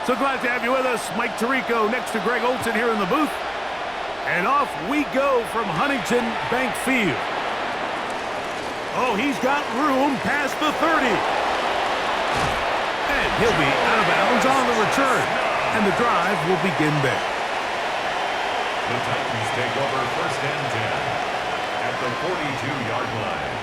So glad to have you with us. Mike Tirico next to Greg Olson here in the booth. And off we go from Huntington Bank Field. Oh, he's got room past the 30. And he'll be out of bounds on the return. And the drive will begin there. The Titans take over 1st and 10 at the 42-yard line.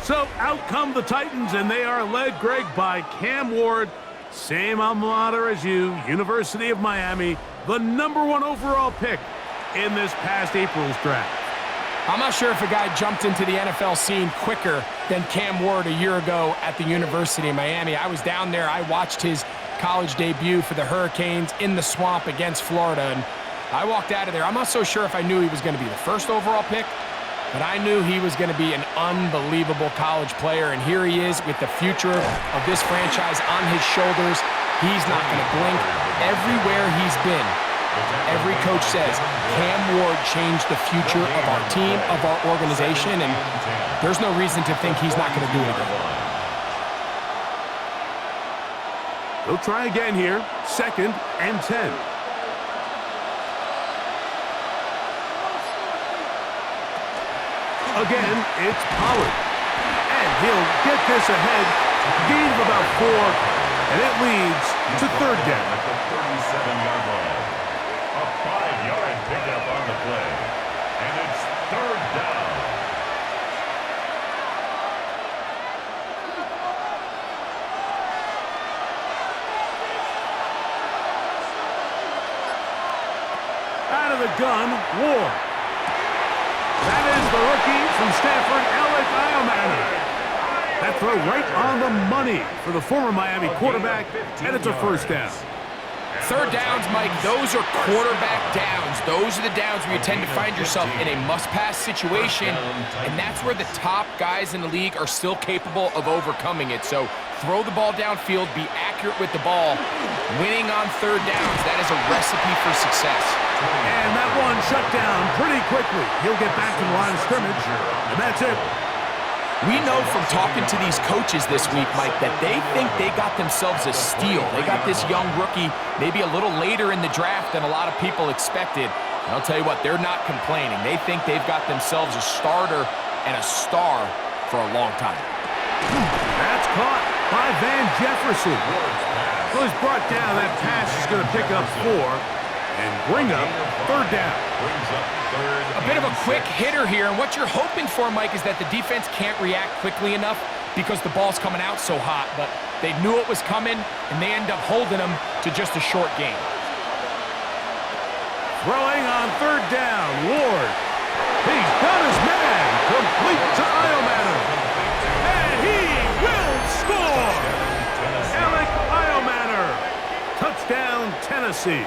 So out come the Titans, and they are led, Greg, by Cam Ward. Same alma mater as you, University of Miami, the #1 overall pick in this past April's draft. I'm not sure if a guy jumped into the NFL scene quicker than Cam Ward a year ago at the University of Miami. I was down there. I watched his college debut for the Hurricanes in the swamp against Florida, and I walked out of there. I'm not so sure if I knew he was going to be the first overall pick, but I knew he was going to be an unbelievable college player, and here he is with the future of this franchise on his shoulders. He's not going to blink. Everywhere he's been, every coach says, Cam Ward changed the future of our team, of our organization, and there's no reason to think he's not going to do it again. They'll try again here, 2nd and 10. Again, it's Pollard. And he'll get this ahead. Gain of about 4, and it leads to 3rd down. At the 37-yard line. A 5-yard pickup on the play. And it's 3rd down. Out of the gun, Ward. That is the rookie from Stanford, Alec Iomanner. That throw right on the money for the former Miami quarterback, and it's a 1st down. 3rd downs, Mike, those are quarterback downs. Those are the downs where you tend to find yourself in a must-pass situation, and that's where the top guys in the league are still capable of overcoming it. So throw the ball downfield, be accurate with the ball. Winning on 3rd downs, that is a recipe for success. And that one shut down pretty quickly. He'll get back to the line of scrimmage, and that's it. We know from talking to these coaches this week, Mike, that they think they got themselves a steal. They got this young rookie maybe a little later in the draft than a lot of people expected. And I'll tell you what, they're not complaining. They think they've got themselves a starter and a star for a long time. That's caught by Van Jefferson. Well, he's brought down. That pass is going to pick up 4 and bring up 3rd down. A bit of a quick hitter here, and what you're hoping for, Mike, is that the defense can't react quickly enough because the ball's coming out so hot, but they knew it was coming, and they end up holding them to just a short game. Throwing on 3rd down, Ward. He's got his man, complete to Iomanner. And he will score! Alec Iomanner. Touchdown, Tennessee.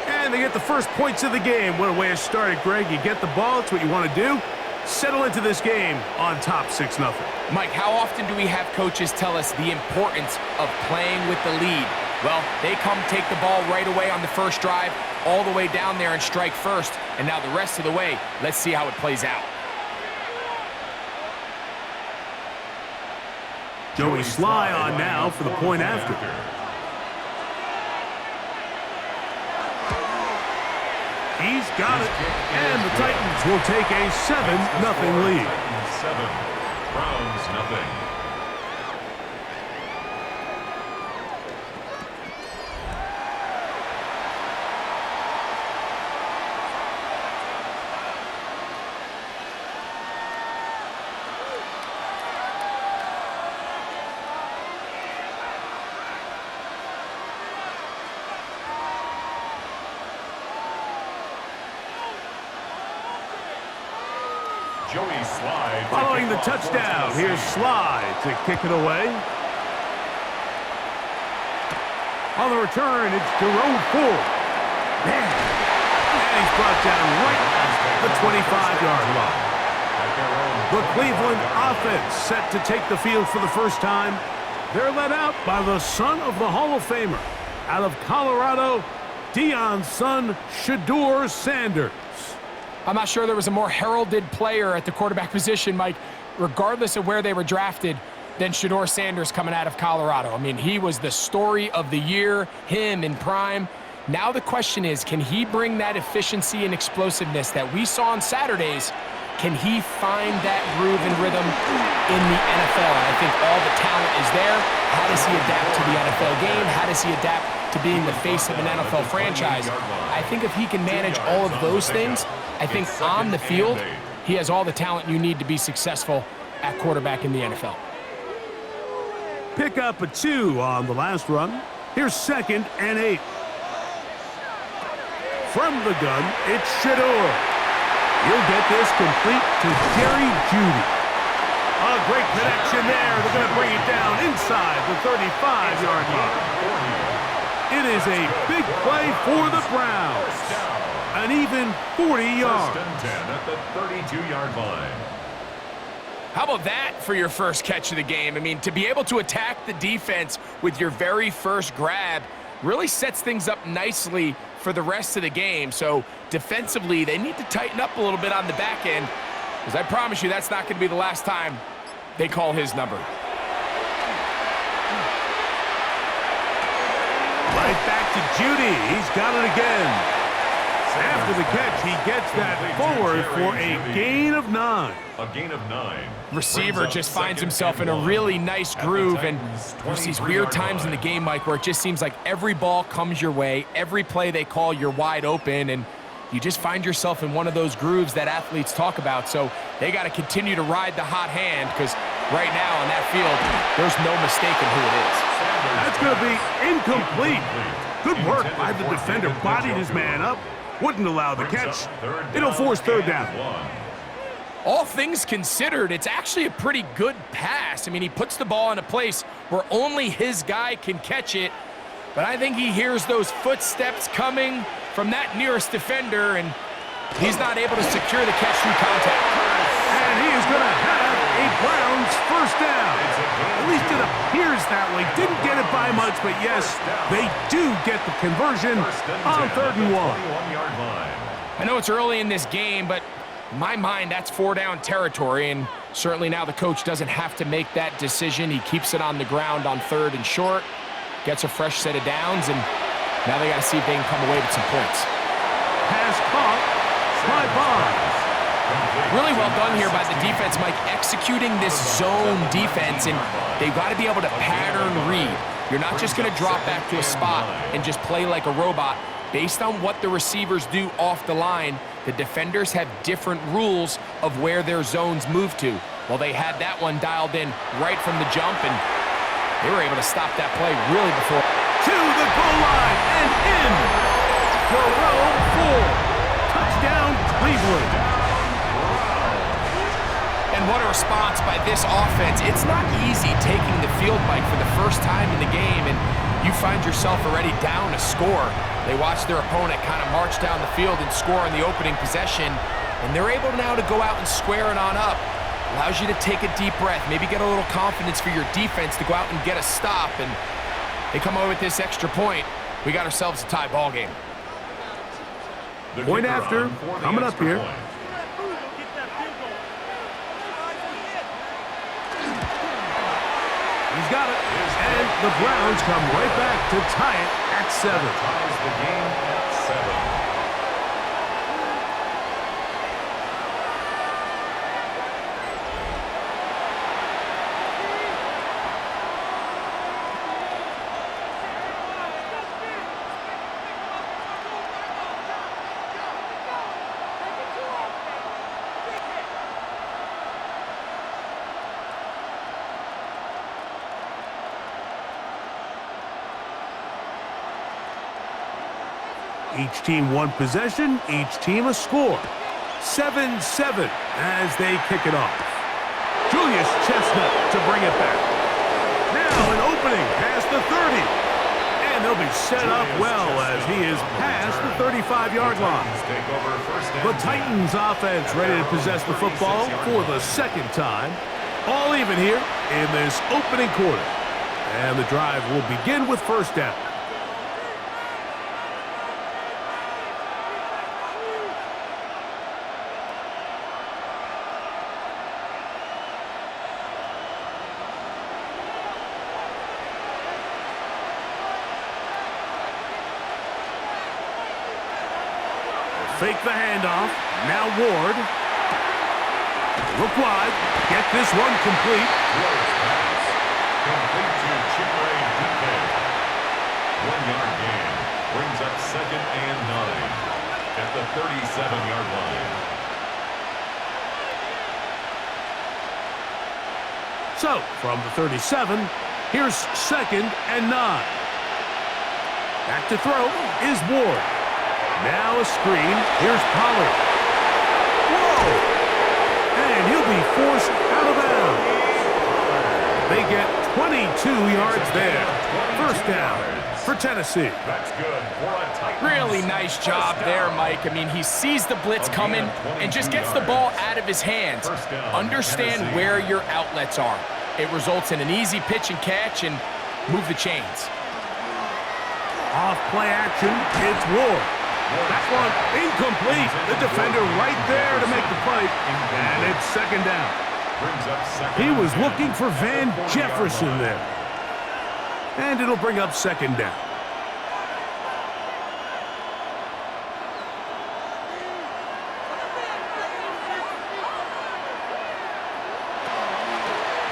And they get the first points of the game. What a way to start it, Greg. You get the ball. It's what you want to do. Settle into this game on top 6-0. Mike, how often do we have coaches tell us the importance of playing with the lead? Well, they come take the ball right away on the first drive, all the way down there and strike first. And now the rest of the way, let's see how it plays out. Joey Sly on now for the point after. He's got it, and the Titans will take a 7-0 lead. 7, Browns 0. Joey Sly. Following the touchdown, here's Sly to kick it away. On the return, it's Jerome Ford. Man. And he's brought down right at the 25-yard line. The Cleveland offense set to take the field for the first time. They're led out by the son of the Hall of Famer. Out of Colorado, Deion's son, Shedeur Sanders. I'm not sure there was a more heralded player at the quarterback position, Mike, regardless of where they were drafted, than Shedeur Sanders coming out of Colorado. I mean, he was the story of the year, him in prime. Now the question is, can he bring that efficiency and explosiveness that we saw on Saturdays? Can he find that groove and rhythm in the NFL? And I think all the talent is there. How does he adapt to the NFL game? How does he adapt to being the face of an NFL franchise? I think if he can manage all of those things, I think on the field, he has all the talent you need to be successful at quarterback in the NFL. Pick up a 2 on the last run. Here's 2nd and 8. From the gun, it's Shedeur. He'll get this complete to Jerry Jeudy. A great connection there. They're going to bring it down inside the 35-yard line. It is a big play for the Browns. An even 40 yards. 1st and 10 at the 32-yard line. How about that for your first catch of the game? I mean, to be able to attack the defense with your very first grab really sets things up nicely for the rest of the game. So defensively, they need to tighten up a little bit on the back end, because I promise you that's not going to be the last time they call his number. Right back to Jeudy. He's got it again. After the catch, he gets that forward for a gain of 9. A gain of 9. Receiver just finds himself in a really nice groove, and there's these weird times in the game, Mike, where it just seems like every ball comes your way, every play they call, you're wide open, and you just find yourself in one of those grooves that athletes talk about. So they got to continue to ride the hot hand, because right now on that field, there's no mistaking who it is. That's going to be incomplete. Good work by the defender. Bodied his man up. Wouldn't allow the catch. It'll force 3rd down. All things considered, it's actually a pretty good pass. I mean, he puts the ball in a place where only his guy can catch it, but I think he hears those footsteps coming from that nearest defender, and he's not able to secure the catch through contact. And he is going to have a Browns 1st down. At least it appears that way. Didn't get it by much, but yes, they do get the conversion on 3rd and 1. I know it's early in this game, but in my mind, that's 4-down territory, and certainly now the coach doesn't have to make that decision. He keeps it on the ground on 3rd and short, gets a fresh set of downs, and now they got to see if they can come away with some points. Pass caught by Bond. Really well done here by the defense, Mike, executing this zone defense, and they've got to be able to pattern read. You're not just going to drop back to a spot and just play like a robot. Based on what the receivers do off the line, the defenders have different rules of where their zones move to. Well, they had that one dialed in right from the jump, and they were able to stop that play really before. To the goal line and in. Jerome 4. Touchdown, Cleveland. And what a response by this offense. It's not easy taking the field, Mike, for the first time in the game, and you find yourself already down a score. They watch their opponent kind of march down the field and score in the opening possession, and they're able now to go out and square it on up. Allows you to take a deep breath, maybe get a little confidence for your defense to go out and get a stop, and they come away with this extra point. We got ourselves a tie ball game. Point after, coming up here. He's got it, and the Browns come right back to tie it at 7. Ties the game at 7. Each team one possession, each team a score. 7-7 as they kick it off. Julius Chestnut to bring it back. Now an opening past the 30. And they'll be set up well as he is past the 35-yard line. The Titans offense ready to possess the football for the second time. All even here in this opening quarter. And the drive will begin with first down. fake the handoff. Now Ward. Look wide. Get this one complete. Close pass. Complete to Chimere DK. 1-yard gain. Brings up 2nd and 9 at the 37-yard line. So, from the 37, here's 2nd and 9. Back to throw is Ward. Now a screen. Here's Pollard. Whoa! And he'll be forced out of bounds. They get 22 yards there. First down for Tennessee. That's good for a Titans. Really nice job there, Mike. I mean, he sees the blitz coming and just gets the ball out of his hands. Understand where your outlets are. It results in an easy pitch and catch and move the chains. Off play action, it's Ward. That one incomplete. The defender right there to make the play. And it's 2nd down. He was looking for Van Jefferson there. And it'll bring up 2nd down.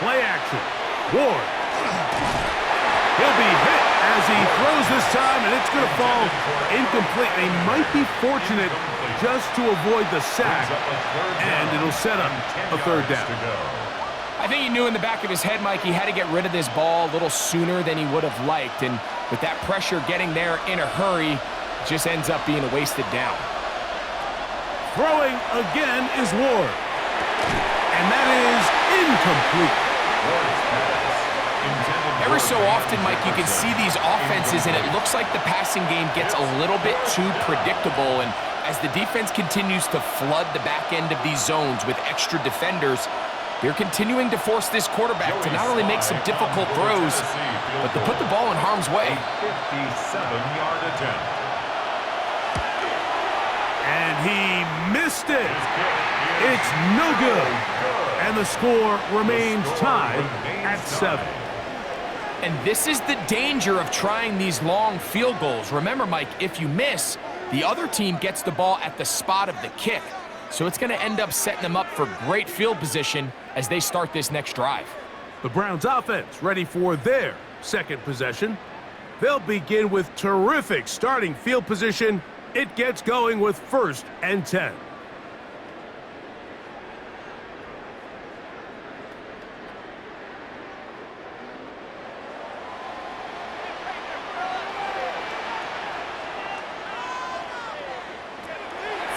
Play action. Ward. He'll be hit as he throws this time, and it's going to fall incomplete. They might be fortunate just to avoid the sack, and it'll set up a 3rd down. I think he knew in the back of his head, Mike, he had to get rid of this ball a little sooner than he would have liked, and with that pressure getting there in a hurry, it just ends up being a wasted down. Throwing again is Ward, and that is incomplete. Every so often, Mike, you can see these offenses, and it looks like the passing game gets a little bit too predictable. And as the defense continues to flood the back end of these zones with extra defenders, they're continuing to force this quarterback to not only make some difficult throws, but to put the ball in harm's way. 57-yard attempt. And he missed it. It's no good. And the score remains tied at 7. And this is the danger of trying these long field goals. Remember, Mike, if you miss, the other team gets the ball at the spot of the kick. So it's going to end up setting them up for great field position as they start this next drive. The Browns offense ready for their 2nd possession. They'll begin with terrific starting field position. It gets going with 1st and 10.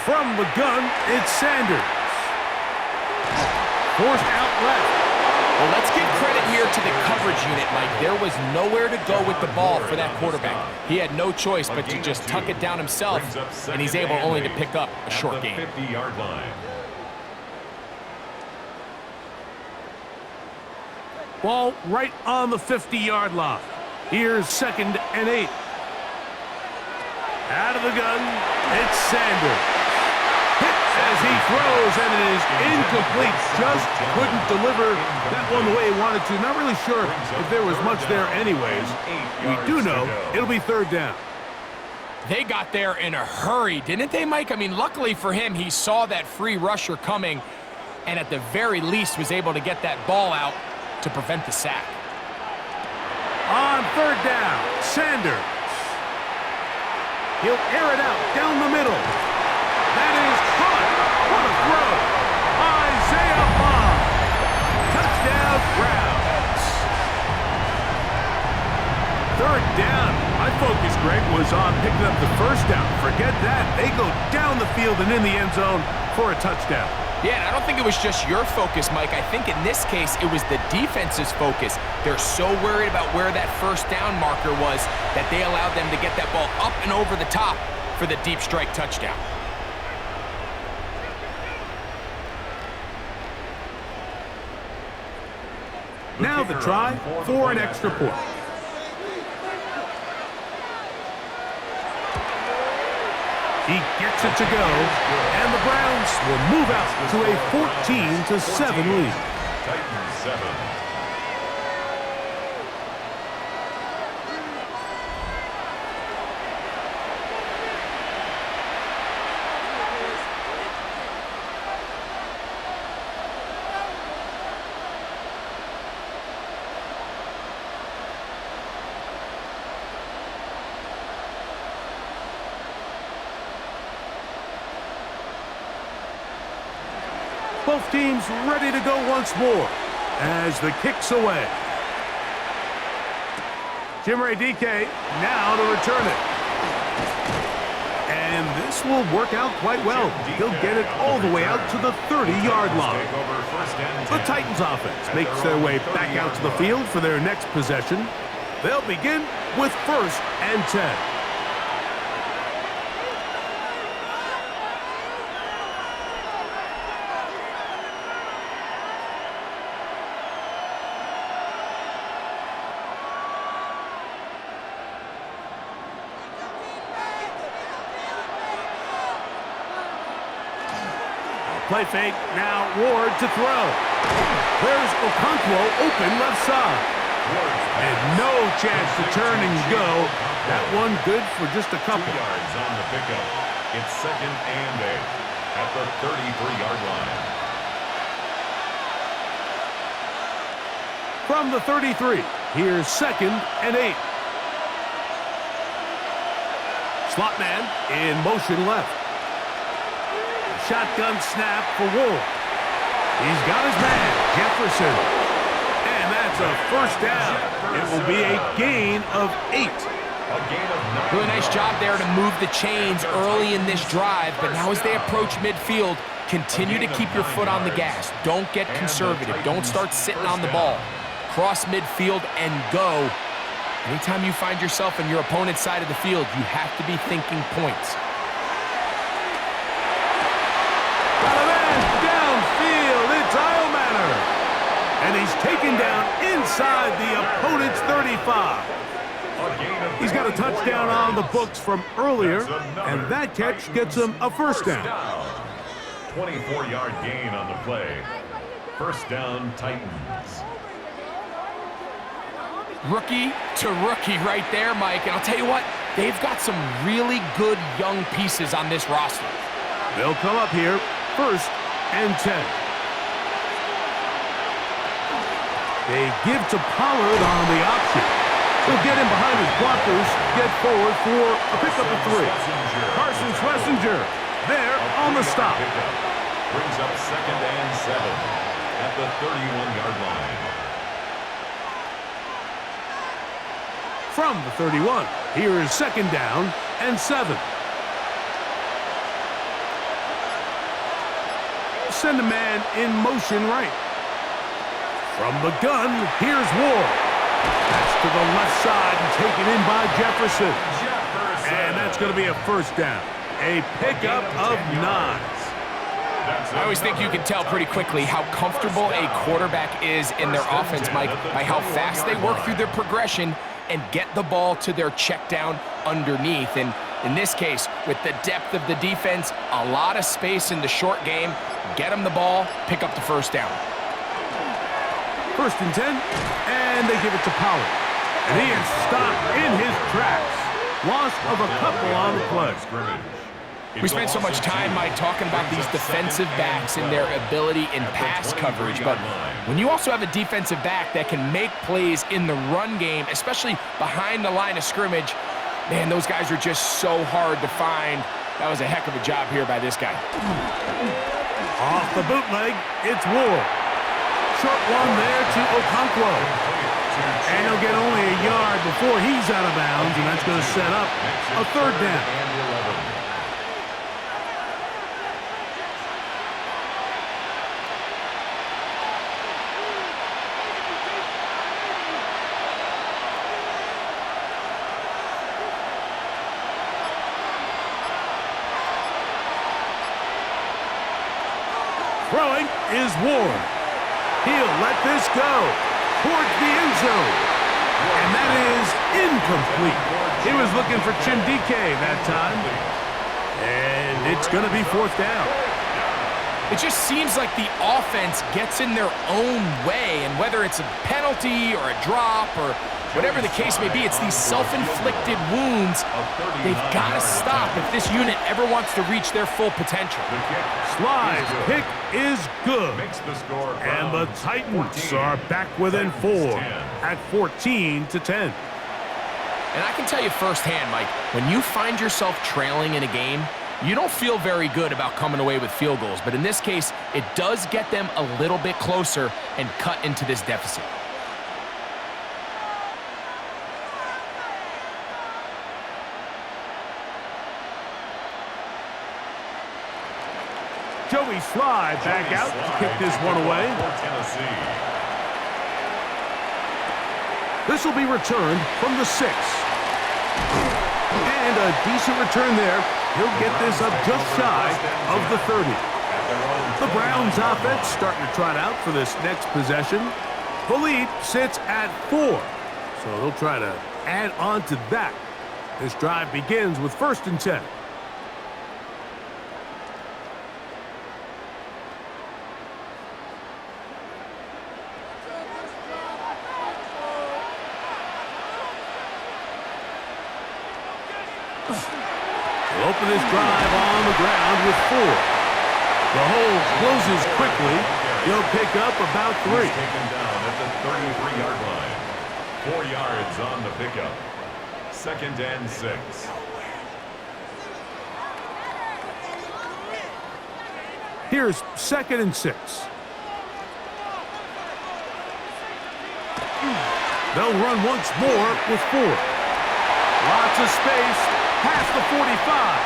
From the gun, it's Sanders. Forced out left. Well, let's give credit here to the coverage unit, Mike. There was nowhere to go with the ball for that quarterback. He had no choice but to just tuck it down himself, and he's able only to pick up a short gain. 50-yard line. Ball right on the 50-yard line. Here's 2nd and 8. Out of the gun, it's Sanders. Hit as he throws, and it is incomplete. Just couldn't deliver that one the way he wanted to. Not really sure if there was much there anyways. We do know it'll be 3rd down. They got there in a hurry, didn't they, Mike? I mean, luckily for him, he saw that free rusher coming and at the very least was able to get that ball out to prevent the sack. On 3rd down, Sanders. He'll air it out down the middle. That is caught. What a throw. Isaiah Bond. Touchdown, Browns. 3rd down. My focus, Greg, was on picking up the 1st down. Forget that. They go down the field and in the end zone for a touchdown. Yeah, and I don't think it was just your focus, Mike. I think in this case, it was the defense's focus. They're so worried about where that 1st down marker was that they allowed them to get that ball up and over the top for the deep strike touchdown. Now the try for an extra point. He gets it to go, and the Browns will move out to a 14-7 lead. Titans 7. Both teams ready to go once more as the kick's away. Jimmy DK now to return it. And this will work out quite well. He'll get it all the way out to the 30-yard line. The Titans offense makes their way back out to the field for their next possession. They'll begin with 1st and 10. Play fake, now Ward to throw. There's Okonkwo open left side. And no chance to turn and go. That one good for just a couple. 2 yards on the pickup. It's 2nd and 8 at the 33-yard line. From the 33, here's 2nd and 8. Slot man in motion left. Shotgun snap for Ward. He's got his man, Jefferson. And that's a 1st down. It will be a gain of 8. Really nice job there to move the chains early in this drive, but now as they approach midfield, continue to keep your foot on the gas. Don't get conservative. Don't start sitting on the ball. Cross midfield and go. Anytime you find yourself on your opponent's side of the field, you have to be thinking points. And he's taken down inside the opponent's 35. He's got a touchdown on the books from earlier, and that catch gets him a 1st down. 24-yard gain on the play. 1st down, Titans. Rookie to rookie right there, Mike. And I'll tell you what, they've got some really good young pieces on this roster. They'll come up here, 1st and 10. They give to Pollard on the option. He'll get in behind his blockers, get forward for a pickup of 3. Carson Schlesinger there on the stop. Brings up 2nd and 7 at the 31-yard line. From the 31, here is 2nd down and 7. Send a man in motion right. From the gun, here's Ward. That's to the left side and taken in by Jefferson. And that's going to be a 1st down. A pickup of 9. I always think you can tell pretty quickly how comfortable a quarterback is in their offense, Mike, by how fast they work through their progression and get the ball to their check down underneath. And in this case, with the depth of the defense, a lot of space in the short game, get them the ball, pick up the 1st down. 1st and 10, and they give it to Pollard. And he is stopped in his tracks. Loss of a couple on the play. We spent so much time, Mike, talking about these defensive backs and their ability in pass coverage, but when you also have a defensive back that can make plays in the run game, especially behind the line of scrimmage, man, those guys are just so hard to find. That was a heck of a job here by this guy. Off the bootleg, it's Ward. Short one there to Okonkwo. And he'll get only a yard before he's out of bounds, and that's going to set up a 3rd down. Throwing is Ward. He'll let this go towards the end zone. And that is incomplete. He was looking for Chindike that time. And it's going to be 4th down. It just seems like the offense gets in their own way, and whether it's a penalty or a drop or whatever the case may be, it's these self-inflicted wounds. They've got to stop if this unit ever wants to reach their full potential. Slide's pick is good. And the Titans are back within 4 at 14-10. And I can tell you firsthand, Mike, when you find yourself trailing in a game, You don't feel very good about coming away with field goals, but in this case, it does get them a little bit closer and cut into this deficit. Joey Sly back out to kick this one away. This will be returned from the 6. And a decent return there. He'll get this up just shy of the 30. The Browns offense starting to trot out for this next possession. The lead sits at 4. So they'll try to add on to that. This drive begins with 1st and 10. They'll open this drive on the ground with 4. The hole closes quickly. He'll pick up about 3. He's taken down at the 33-yard line. 4 yards on the pickup. 2nd and 6. Here's 2nd and 6. They'll run once more with 4. Lots of space. Past the 45.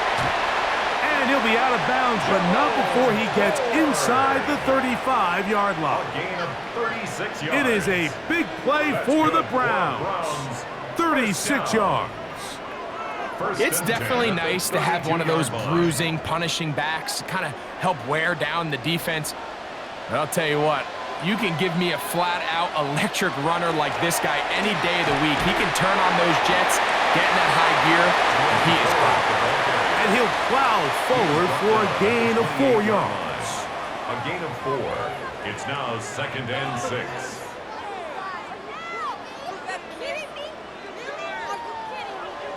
And he'll be out of bounds, but not before he gets inside the 35-yard line. A gain of 36 yards. It is a big play for the Browns. 36 yards. It's definitely nice to have one of those bruising, punishing backs to kind of help wear down the defense. But I'll tell you what, you can give me a flat-out electric runner like this guy any day of the week. He can turn on those jets, get in that high gear, and he is gone. And he'll plow forward for a gain of 4 yards. A gain of 4. It's now 2nd and 6.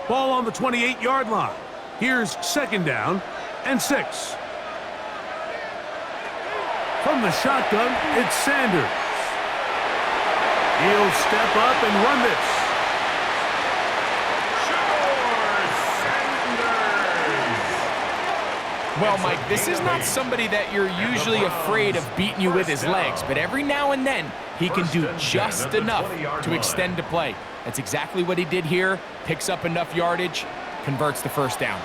Ball on the 28-yard line. Here's 2nd down and 6. From the shotgun, it's Sanders. He'll step up and run this. Well, Mike, this is not somebody that you're usually afraid of beating you with his legs, but every now and then he can do just enough to extend the play. That's exactly what he did here. Picks up enough yardage, converts the 1st down.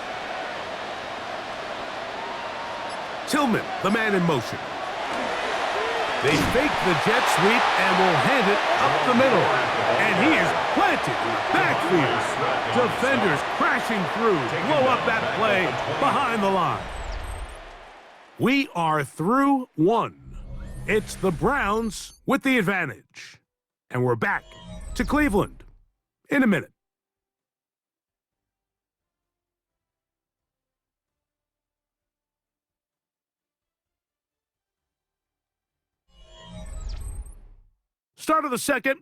Tillman, the man in motion. They fake the jet sweep and will hand it up the middle. And he is planted in the backfield. Defenders crashing through, blow up that play behind the line. We are through 1. It's the Browns with the advantage. And we're back to Cleveland in a minute. Start of the 2nd.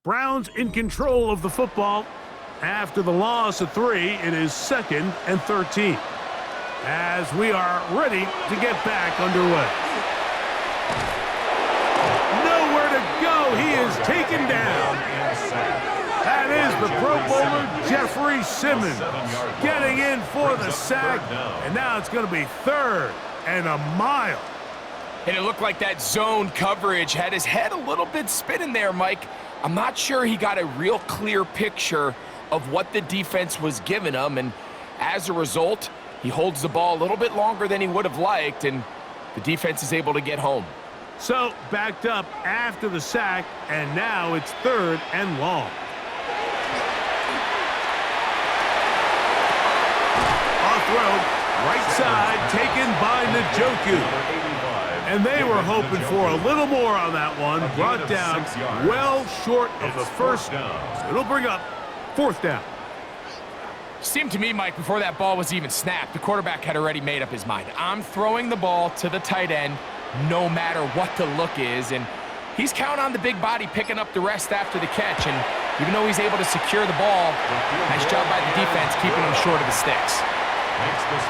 Browns in control of the football. After the loss of 3, it is 2nd and 13. As we are ready to get back underway. Nowhere to go. He is taken down. That is the Pro Bowler Jeffrey Simmons getting in for the sack. And now it's going to be 3rd and a mile. And it looked like that zone coverage had his head a little bit spinning there, Mike. I'm not sure he got a real clear picture of what the defense was giving him, and as a result, he holds the ball a little bit longer than he would have liked, and the defense is able to get home. So, backed up after the sack, and now it's 3rd and long. On throw, right side, taken by Njoku. And they were hoping for a little more on that one. Brought down well short of the 1st down. So it'll bring up 4th down. Seemed to me, Mike, before that ball was even snapped, the quarterback had already made up his mind. I'm throwing the ball to the tight end no matter what the look is. And he's counting on the big body picking up the rest after the catch. And even though he's able to secure the ball, nice job by the defense keeping him short of the sticks.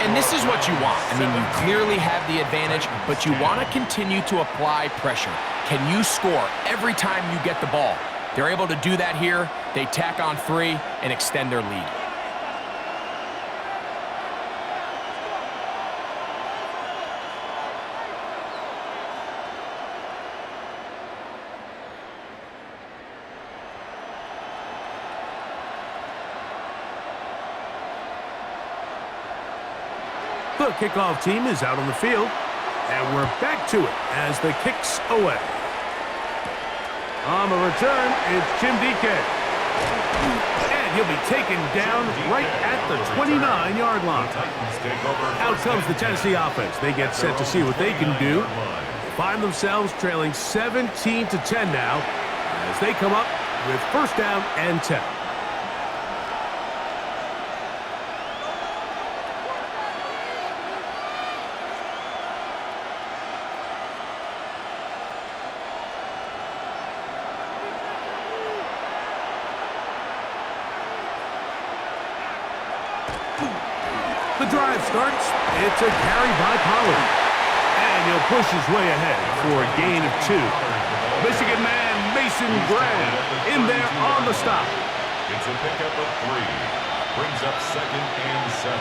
And this is what you want. I mean, you clearly have the advantage, but you want to continue to apply pressure. Can you score every time you get the ball? They're able to do that here. They tack on 3 and extend their lead. The kickoff team is out on the field, and we're back to it as the kick's away. On the return, it's Jim DK. And he'll be taken down right at the 29-yard line. Out comes the Tennessee offense. They get set to see what they can do. Find themselves trailing 17-10 now as they come up with first down and 10. The drive starts. It's a carry by Pollard. And he'll push his way ahead for a gain of 2. Michigan man Mason Graham in there on the stop. It's a pickup of 3. Brings up second and 7.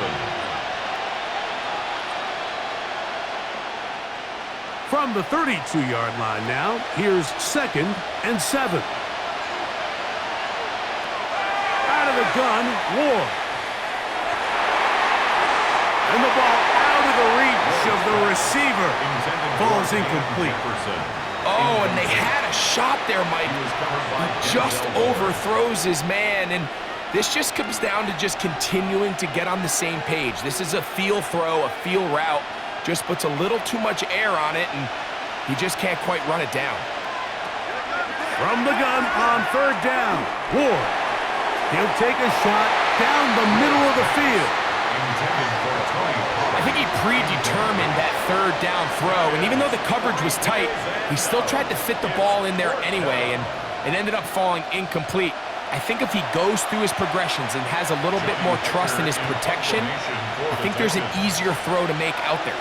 From the 32-yard line now, here's second and 7. Out of the gun, Ward. And the ball out of the reach of the receiver. Falls incomplete. Oh, and they had a shot there, Mike. He just overthrows his man, and this just comes down to just continuing to get on the same page. This is a feel throw, a feel route. Just puts a little too much air on it, and he just can't quite run it down. From the gun on third down, Ward. He'll take a shot down the middle of the field. I think he predetermined that third down throw, and even though the coverage was tight, he still tried to fit the ball in there anyway, and it ended up falling incomplete. I think if he goes through his progressions and has a little bit more trust in his protection, I think there's an easier throw to make out there.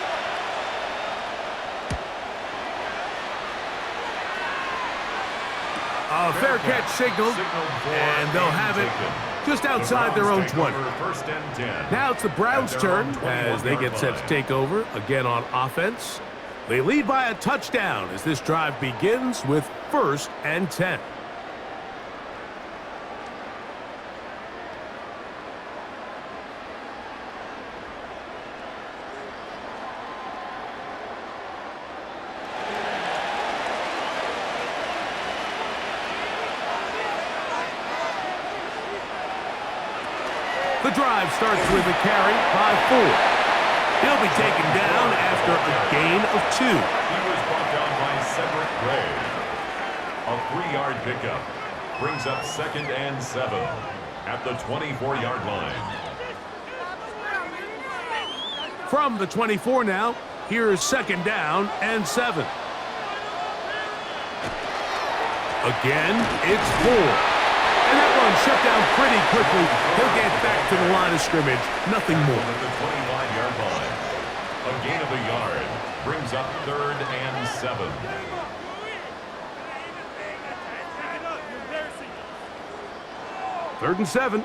A fair catch signaled, and they'll have it just outside their own 20. Now it's the Browns' turn as they get set to take over again on offense. They lead by a touchdown as this drive begins with first and 10. The drive starts with a carry by 4. He'll be taken down after a gain of 2. He was brought down by Cedric Gray. A 3-yard pickup brings up second and 7 at the 24-yard line. From the 24 now, here's second down and 7. Again, it's 4. And that one shut down pretty quickly. He'll get back to the line of scrimmage. Nothing more. At the 25-yard line. A gain of a yard brings up third and 7. Third and 7.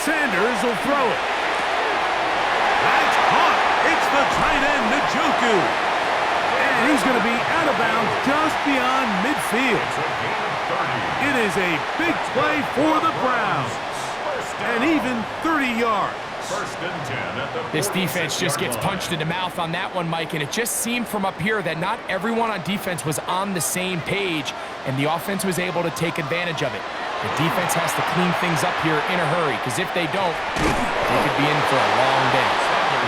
Sanders will throw it. That's caught. It's the tight end, Njoku. And he's going to be out of bounds just beyond midfield. It is a big play for the Browns. And even 30 yards. First and 10 at the This defense just gets punched in the mouth on that one, Mike, and it just seemed from up here that not everyone on defense was on the same page, and the offense was able to take advantage of it. The defense has to clean things up here in a hurry, because if they don't, they could be in for a long day.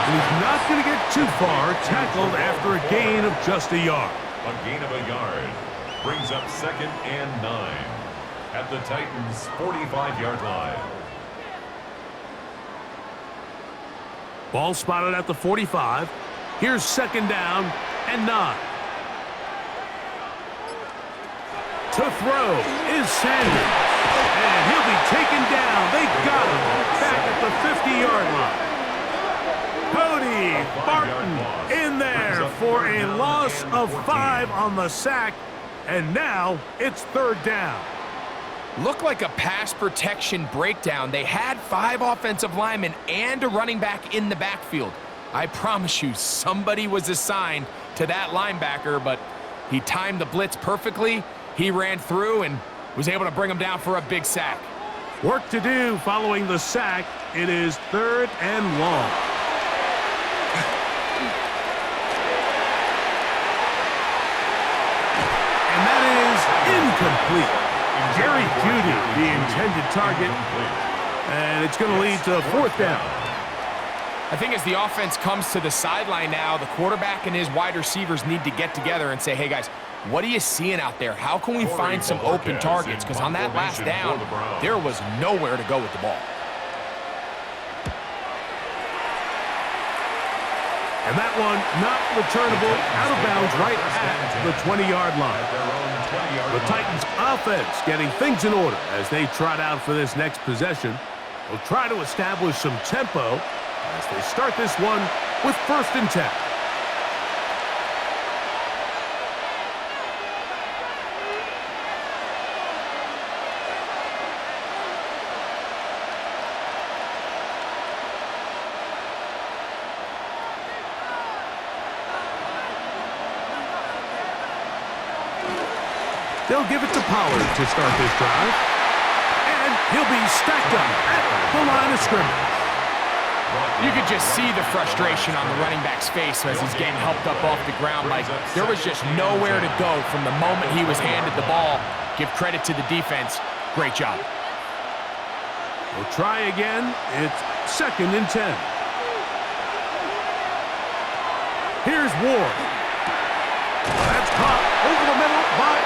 He's not going to get too far, tackled after a gain of just a yard. A gain of a yard brings up second and 9 at the Titans' 45-yard line. Ball spotted at the 45. Here's second down and 9. To throw is Sanders. And he'll be taken down. They got him back at the 50-yard line. Cody Barton in there for a loss of 5 on the sack. And now it's third down. Looked like a pass protection breakdown. They had 5 offensive linemen and a running back in the backfield. I promise you, somebody was assigned to that linebacker, but he timed the blitz perfectly. He ran through and was able to bring him down for a big sack. Work to do following the sack. It is 3rd and long. And that is incomplete. Jerry Jeudy, the intended target. And it's going to lead to 4th down. I think as the offense comes to the sideline now, the quarterback and his wide receivers need to get together and say, hey, guys, what are you seeing out there? How can we find some open targets? Because on that last down, there was nowhere to go with the ball. And that one not returnable, out of bounds right at the 20-yard line. The Titans offense getting things in order as they trot out for this next possession. They'll try to establish some tempo as they start this one with 1st and 10. They'll give it to Pollard to start this drive. And he'll be stacked up at the line of scrimmage. You could just see the frustration on the running back's face as he's getting helped up off the ground. Like, there was just nowhere to go from the moment he was handed the ball. Give credit to the defense. Great job. We'll try again. It's 2nd and 10. Here's Ward. That's caught over the middle by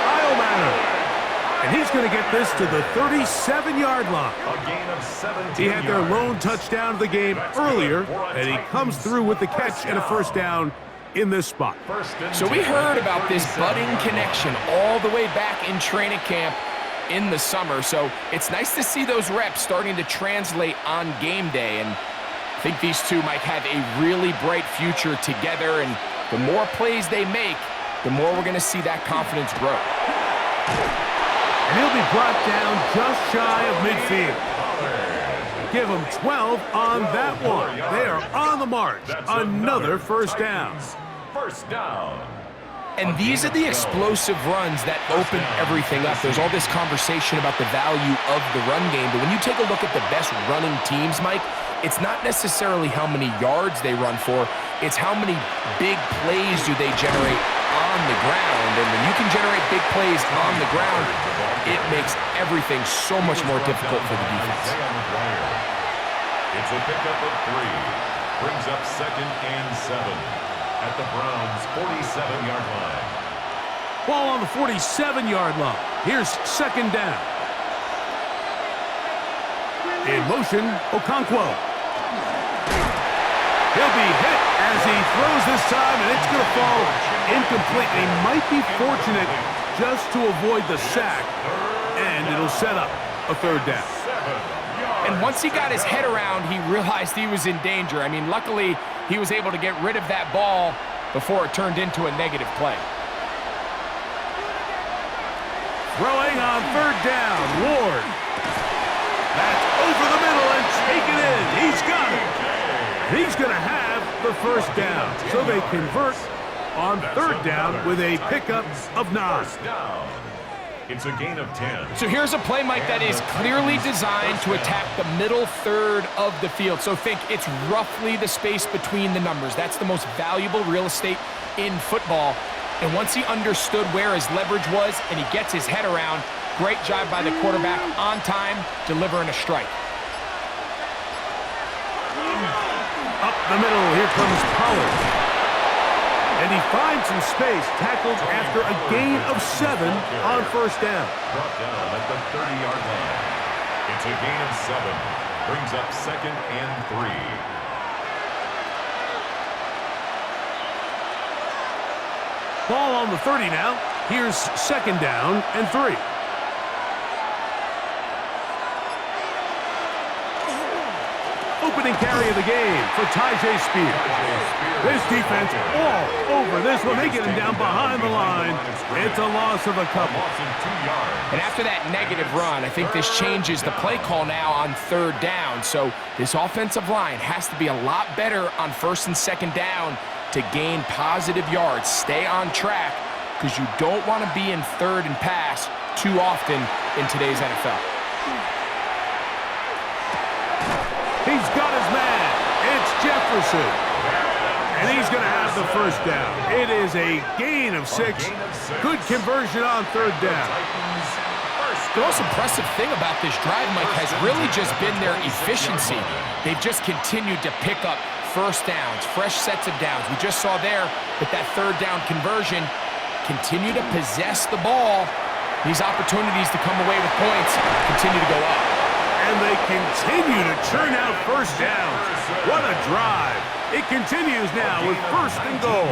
and he's going to get this to the 37-yard line. A gain of 17 He had their lone touchdown of the game earlier, and he comes through with the catch and a 1st down in this spot. So we heard about this budding connection all the way back in training camp in the summer. So it's nice to see those reps starting to translate on game day. And I think these two might have a really bright future together. And the more plays they make, the more we're going to see that confidence grow. And he'll be brought down just shy of midfield. Give him 12 on that one. They are on the march. Another 1st down. 1st down. And these are the explosive runs that open everything up. There's all this conversation about the value of the run game, but when you take a look at the best running teams, Mike, it's not necessarily how many yards they run for, it's how many big plays do they generate on the ground. And when you can generate big plays on the ground, it makes everything so much more difficult for the defense. It's a pickup of 3. Brings up 2nd and 7 at the Browns' 47-yard line. Ball on the 47-yard line. Here's 2nd down. In motion, Okonkwo. He'll be hit as he throws this time, and it's going to fall incomplete. He might be fortunate just to avoid the sack, and it'll set up a 3rd down. And once he got his head around, he realized he was in danger. I mean, luckily, he was able to get rid of that ball before it turned into a negative play. Throwing on 3rd down, Ward. That's over the middle and taken in. He's got it. He's going to have the 1st down. So they convert on 3rd down with a pickup of 9. It's a gain of 10. So here's a play, Mike, that is clearly designed to attack the middle 3rd of the field. So think it's roughly the space between the numbers. That's the most valuable real estate in football. And once he understood where his leverage was and he gets his head around, great job by the quarterback on time, delivering a strike. Up the middle, here comes Pollard. And he finds some space, tackled after a gain of 7 on 1st down. Brought down at the 30-yard line. It's a gain of 7. Brings up 2nd and 3. Ball on the 30 now. Here's 2nd down and 3. Opening carry of the game for Tyjae Spears. This defense all over this one. They get him down behind the line. It's a loss of a couple. And after that negative run, I think this changes the play call now on 3rd down. So this offensive line has to be a lot better on 1st and 2nd down to gain positive yards. Stay on track because you don't want to be in 3rd and pass too often in today's NFL. He's got his man. It's Jefferson. And he's going to have the first down. It is a gain of 6. Good conversion on third down. The most impressive thing about this drive, Mike, has really just been their efficiency. They've just continued to pick up first downs, fresh sets of downs. We just saw there with that third down conversion, continue to possess the ball. These opportunities to come away with points continue to go up. And they continue to churn out first downs. What a drive. It continues now with first and goal.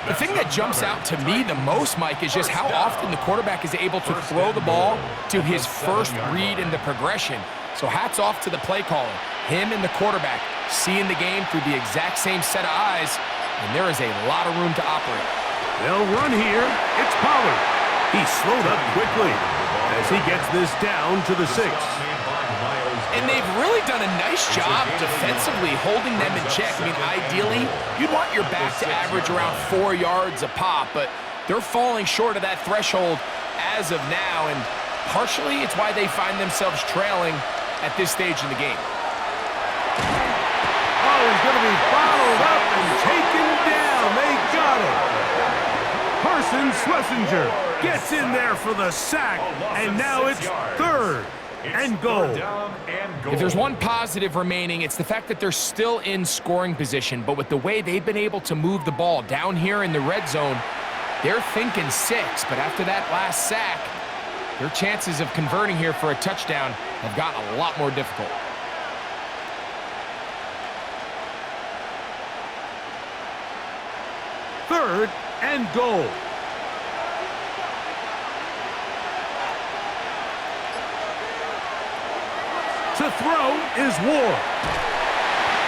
The thing that jumps out to me the most, Mike, is just how often the quarterback is able to throw the ball to his first read in the progression. So hats off to the play caller. Him and the quarterback seeing the game through the exact same set of eyes, and there is a lot of room to operate. They'll run here. It's Pollard. He slowed up quickly as he gets this down to the 6. And they've really done a nice job defensively holding them in check. I mean, ideally, you'd want your back to average around 4 yards a pop, but they're falling short of that threshold as of now, and partially it's why they find themselves trailing at this stage in the game. Oh, he's going to be followed up and taken down. They got him. Carson Schlesinger gets in there for the sack, and now it's third and goal. If there's one positive remaining, it's the fact that they're still in scoring position, but with the way they've been able to move the ball down here in the red zone, they're thinking 6, but after that last sack, their chances of converting here for a touchdown have gotten a lot more difficult. Third and goal. To throw is Ward.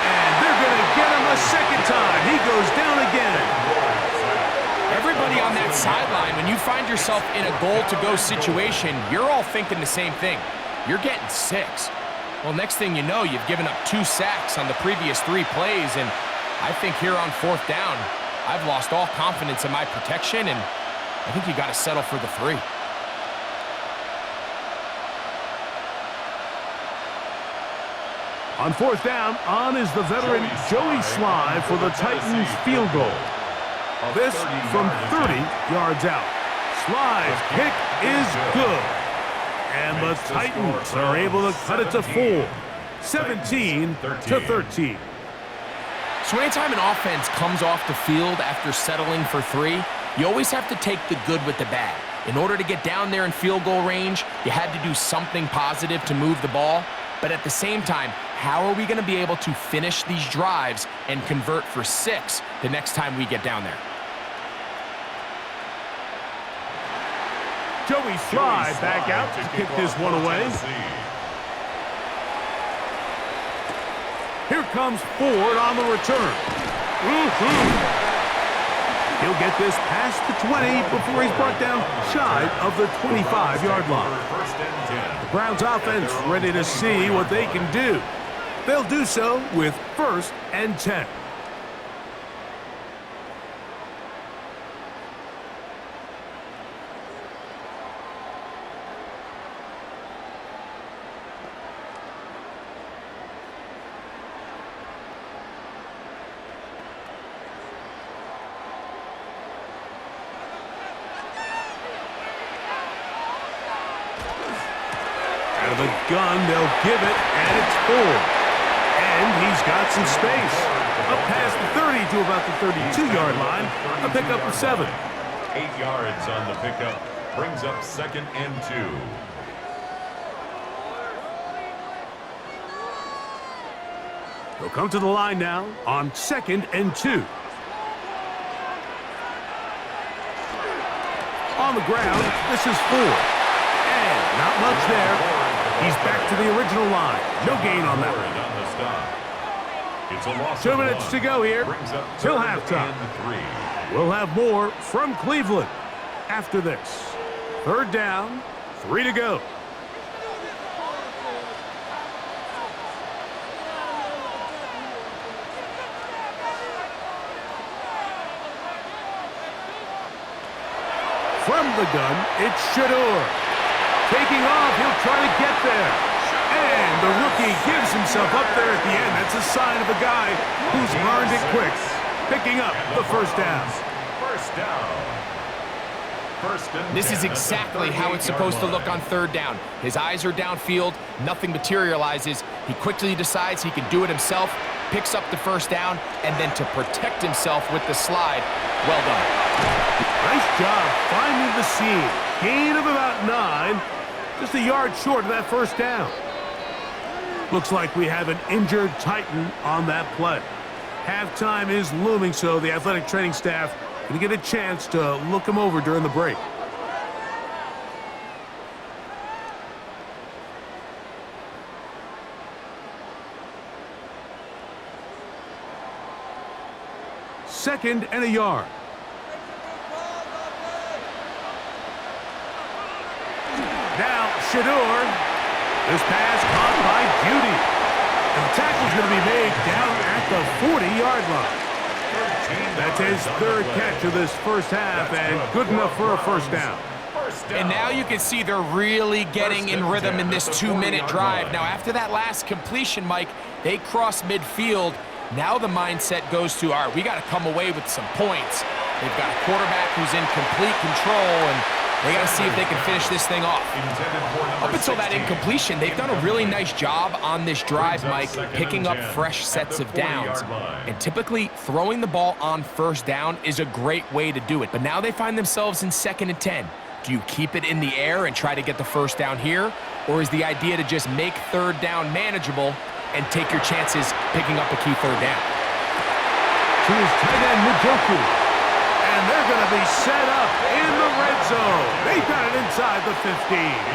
And they're going to get him a second time. He goes down again. Everybody on that sideline, when you find yourself in a goal-to-go situation, you're all thinking the same thing. You're getting 6. Well, next thing you know, you've given up 2 sacks on the previous 3 plays, and I think here on fourth down, I've lost all confidence in my protection, and I think you got to settle for the 3. On fourth down, on is the veteran Joey Sly for the Titans field goal. This from 30 yards out. Sly's kick is good. And the Titans are able to cut it to 4. 17-13. So anytime an offense comes off the field after settling for 3, you always have to take the good with the bad. In order to get down there in field goal range, you had to do something positive to move the ball. But at the same time, how are we going to be able to finish these drives and convert for 6 the next time we get down there? Joey Sly back out to kick this one away. Here comes Ford on the return. He'll get this past the 20 before he's brought down shy of the 25-yard line. The Browns offense ready to see what they can do. They'll do so with 1st and 10. Out of the gun, they'll give it, and it's Ford. And he's got some space. Up past the 30 to about the 32-yard line. A pickup of 7. 8 yards on the pickup. Brings up 2nd and 2. He'll come to the line now on 2nd and 2. On the ground, this is Ford. And not much there. He's back to the original line. No gain on that one. It's a loss 2 minutes to go here till halftime. We'll have more from Cleveland after this. 3rd down, 3 to go. From the gun, it's Shador. Taking off, he'll try to get there. And the rookie gives himself up there at the end. That's a sign of a guy who's learned it quick, picking up the first down. First down. This is exactly how it's supposed to look on third down. His eyes are downfield, nothing materializes. He quickly decides he can do it himself, picks up the first down, and then to protect himself with the slide, well done. Nice job finding the seam. Gain of about 9, just a yard short of that first down. Looks like we have an injured Titan on that play. Halftime is looming, so the athletic training staff going to get a chance to look him over during the break. Second and a yard. Now, Shador. This pass caught by Beauty. And the tackle's going to be made down at the 40-yard line. That's his third catch of this first half, and good enough for a first down. And now you can see they're really getting in rhythm in this 2-minute drive. Now, after that last completion, Mike, they cross midfield. Now the mindset goes to, all right, we got to come away with some points. They've got a quarterback who's in complete control, and they got to see if they can finish this thing off. Up until that incompletion, they've done a really nice job on this drive, Mike, picking up fresh sets of downs. And typically, throwing the ball on first down is a great way to do it. But now they find themselves in 2nd and 10. Do you keep it in the air and try to get the first down here? Or is the idea to just make third down manageable and take your chances picking up a key third down? To his tight end, Njoku. And they're going to be set up in the red zone. They got it inside the 15.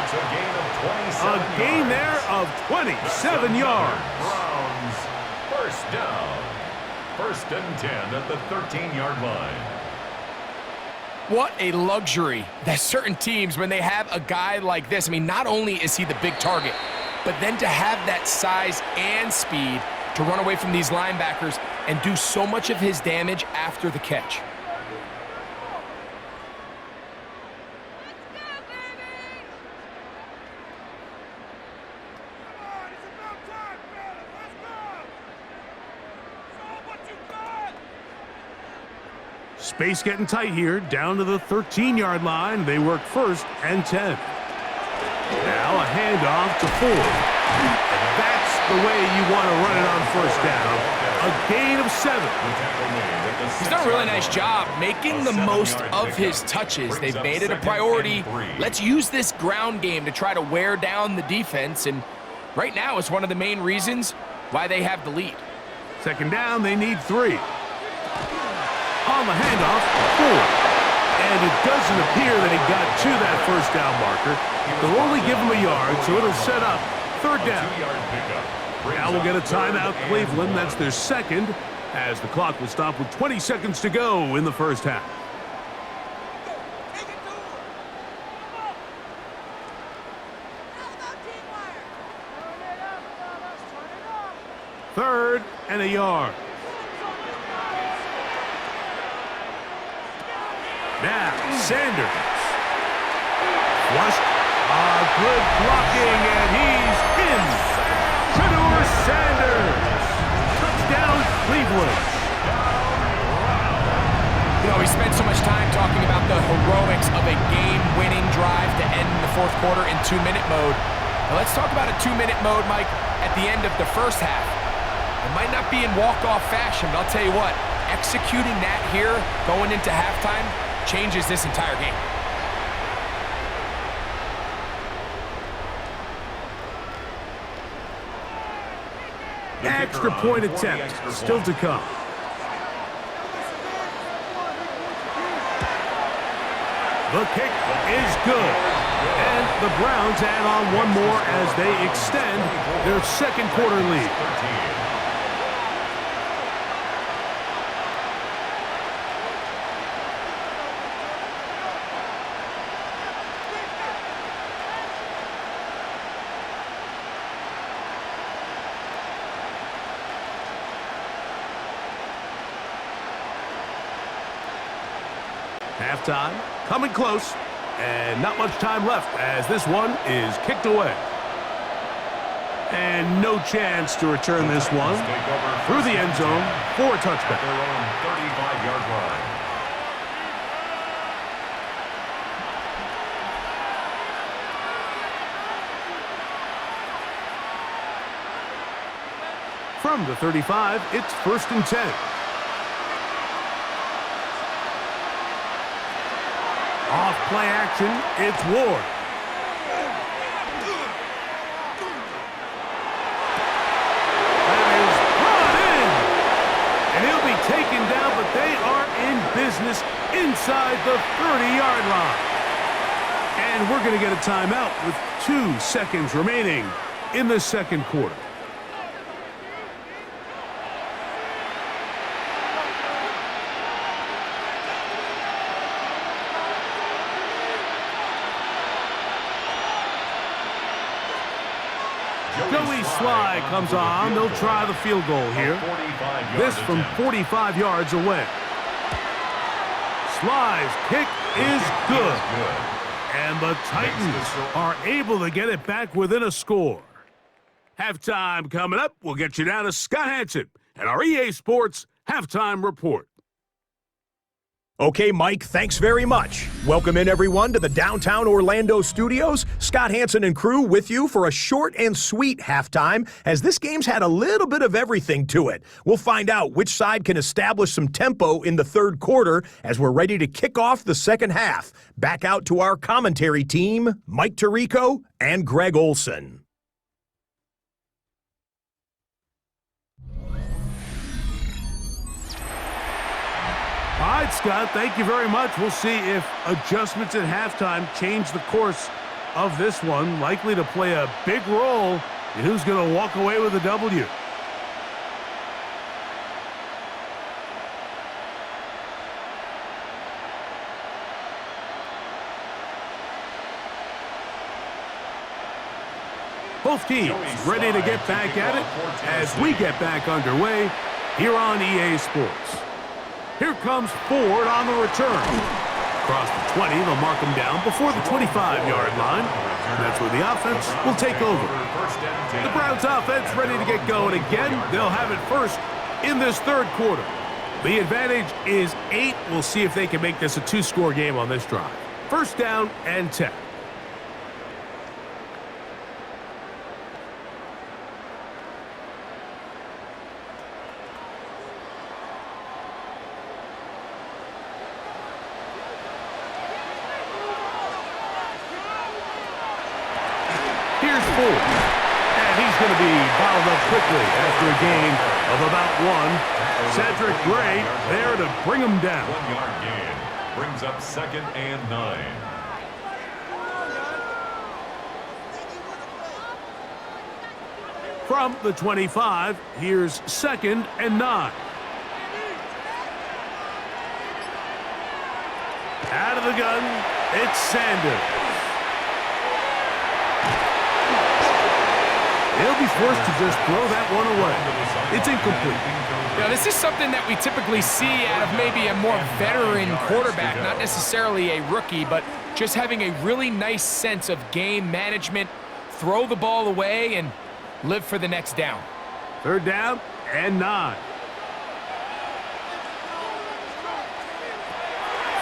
It's a gain of 27 A gain there of 27 yards. Browns, first down. 1st and 10 at the 13-yard line. What a luxury that certain teams, when they have a guy like this, I mean, not only is he the big target, but then to have that size and speed to run away from these linebackers and do so much of his damage after the catch. Space getting tight here, down to the 13-yard line. They work 1st and 10. Now a handoff to Ford. And that's the way you want to run it on first down. A gain of 7. He's done a really nice job making the most of his touches. They've made it a priority. Let's use this ground game to try to wear down the defense. And right now it's one of the main reasons why they have the lead. 2nd down, they need 3. On the handoff, 4. And it doesn't appear that he got to that first down marker. They'll only give him a yard, so it'll set up 3rd down. Now we'll get a timeout, Cleveland. That's their 2nd, as the clock will stop with 20 seconds to go in the first half. Third and a yard. Now, Sanders. Flushed. Good blocking, and he's in. Shador Sanders. Touchdown, Cleveland. You know, we spent so much time talking about the heroics of a game-winning drive to end the 4th quarter in 2-minute mode. Now let's talk about a 2-minute mode, Mike, at the end of the first half. It might not be in walk-off fashion, but I'll tell you what, executing that here going into halftime changes this entire game. Extra point attempt still to come. The kick is good. And the Browns add on one more as they extend their 2nd quarter lead. Halftime, coming close, and not much time left as this one is kicked away. And no chance to return this one through the end zone for a touchback. Their own 35-yard line. From the 35, it's 1st and 10. Off play action, it's Ward. That is brought in. And he'll be taken down, but they are in business inside the 30-yard line. And we're going to get a timeout with 2 seconds remaining in the second quarter. Joey Sly comes on. They'll try the field goal here. This from 45 yards away. Sly's kick is good. And the Titans are able to get it back within a score. Halftime coming up. We'll get you down to Scott Hansen and our EA Sports Halftime Report. Okay, Mike, thanks very much. Welcome in, everyone, to the downtown Orlando studios. Scott Hansen and crew with you for a short and sweet halftime, as this game's had a little bit of everything to it. We'll find out which side can establish some tempo in the third quarter as we're ready to kick off the second half. Back out to our commentary team, Mike Tirico and Greg Olson. All right, Scott, thank you very much. We'll see if adjustments at halftime change the course of this one. Likely to play a big role in who's going to walk away with a W. Both teams ready to get back at it as we get back underway here on EA Sports. Here comes Ford on the return. Across the 20, they'll mark him down before the 25-yard line. And that's where the offense will take over. The Browns offense ready to get going again. They'll have it first in this third quarter. The advantage is 8. We'll see if they can make this a 2-score game on this drive. First down and 10. And he's going to be bottled up quickly after a gain of about 1. Cedric Gray there to bring him down. 1-yard gain brings up 2nd and 9. From the 25, here's 2nd and 9. Out of the gun, it's Sanders. He'll be forced to just throw that one away. It's incomplete. Now, this is something that we typically see out of maybe a more veteran quarterback, not necessarily a rookie, but just having a really nice sense of game management, throw the ball away, and live for the next down. Third down and 9.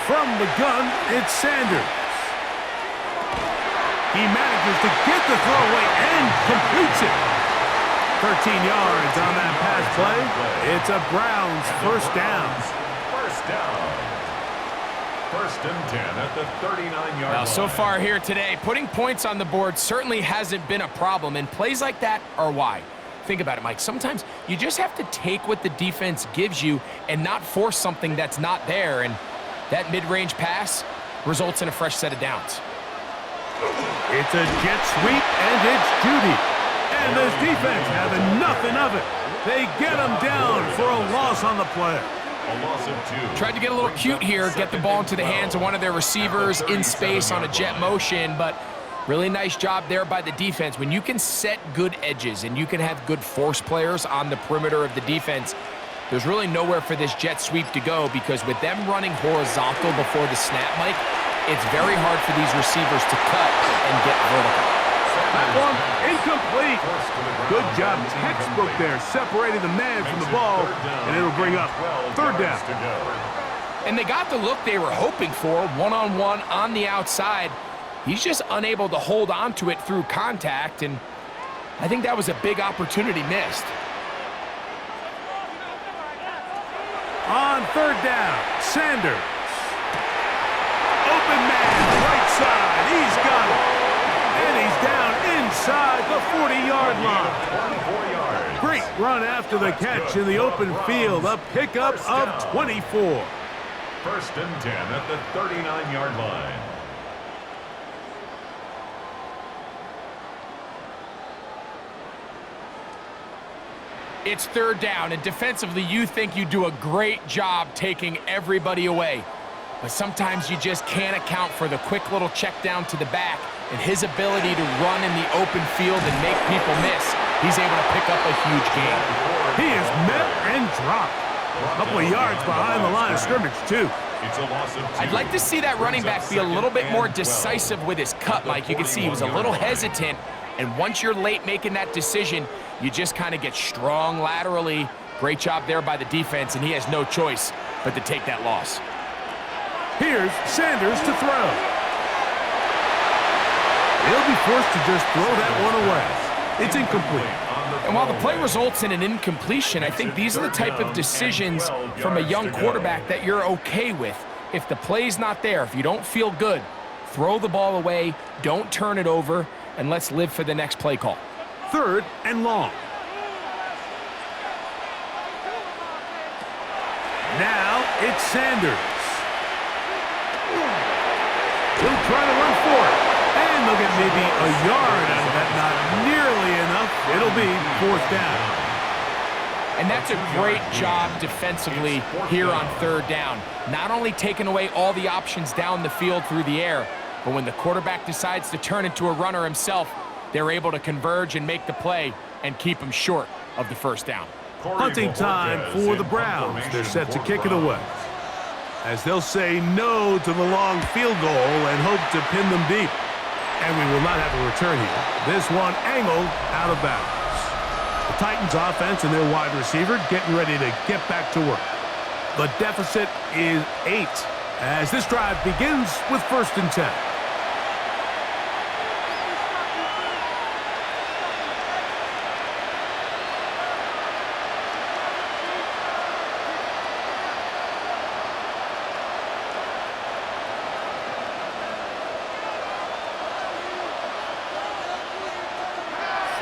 From the gun, it's Sanders. He manages to get the throw away and completes it. 13 yards on that pass play. It's a Browns first down. First down. 1st and 10 at the 39-yard line. So far here today, putting points on the board certainly hasn't been a problem, and plays like that are why. Think about it, Mike. Sometimes you just have to take what the defense gives you and not force something that's not there, and that mid-range pass results in a fresh set of downs. It's a jet sweep, and it's Judy. And this defense having nothing of it. They get him down for a loss on the play. A loss of 2. Tried to get a little cute here, get the ball into the hands of one of their receivers in space on a jet motion, but really nice job there by the defense. When you can set good edges and you can have good force players on the perimeter of the defense, there's really nowhere for this jet sweep to go, because with them running horizontal before the snap, Mike, it's very hard for these receivers to cut and get vertical. That one incomplete. Good job, textbook there, separating the man from the ball, and it'll bring up third down. And they got the look they were hoping for, one-on-one on the outside. He's just unable to hold on to it through contact, and I think that was a big opportunity missed. On third down, Sanders. Open man, right side, he's got it. And he's down inside the 40-yard line. Great run after the catch in the open field, a pickup of 24. First and 10 at the 39-yard line. It's third down, and defensively, you think you do a great job taking everybody away. But sometimes you just can't account for the quick little check down to the back and his ability to run in the open field and make people miss. He's able to pick up a huge gain. He is met and dropped. A couple of yards behind the line of scrimmage, too. It's a loss of 2. I'd like to see that running back be a little bit more decisive with his cut, Mike. You can see he was a little hesitant, and once you're late making that decision, you just kind of get strong laterally. Great job there by the defense, and he has no choice but to take that loss. Here's Sanders to throw. He'll be forced to just throw that one away. It's incomplete. And while the play results in an incompletion, I think these are the type of decisions from a young quarterback that you're okay with. If the play's not there, if you don't feel good, throw the ball away, don't turn it over, and let's live for the next play call. Third and long. Now it's Sanders. He'll try to run for it. And they'll get maybe a yard out of that. Not nearly enough. It'll be fourth down. And that's a great job defensively here on third down. Not only taking away all the options down the field through the air, but when the quarterback decides to turn into a runner himself, they're able to converge and make the play and keep him short of the first down. Hunting time for the Browns. They're set to kick it away, as they'll say no to the long field goal and hope to pin them deep. And we will not have a return here. This one angled out of bounds. The Titans offense and their wide receiver getting ready to get back to work. The deficit is 8 as this drive begins with first and 10.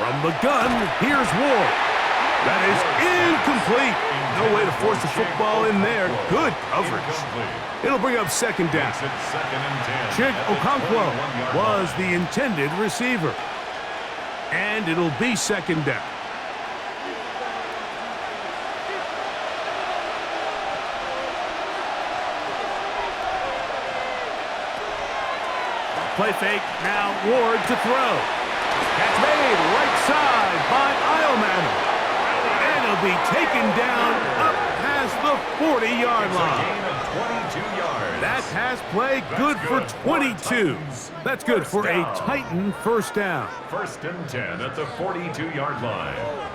From the gun, here's Ward. That is incomplete. No way to force the football in there. Good coverage. It'll bring up second down. Chig Okonkwo was the intended receiver. And it'll be second down. Play fake, now Ward to throw. Catch made, right side by Ileman. And he'll be taken down up past the 40-yard line. That pass play good for 22. That's good for a Titan first down. First and 10 at the 42-yard line.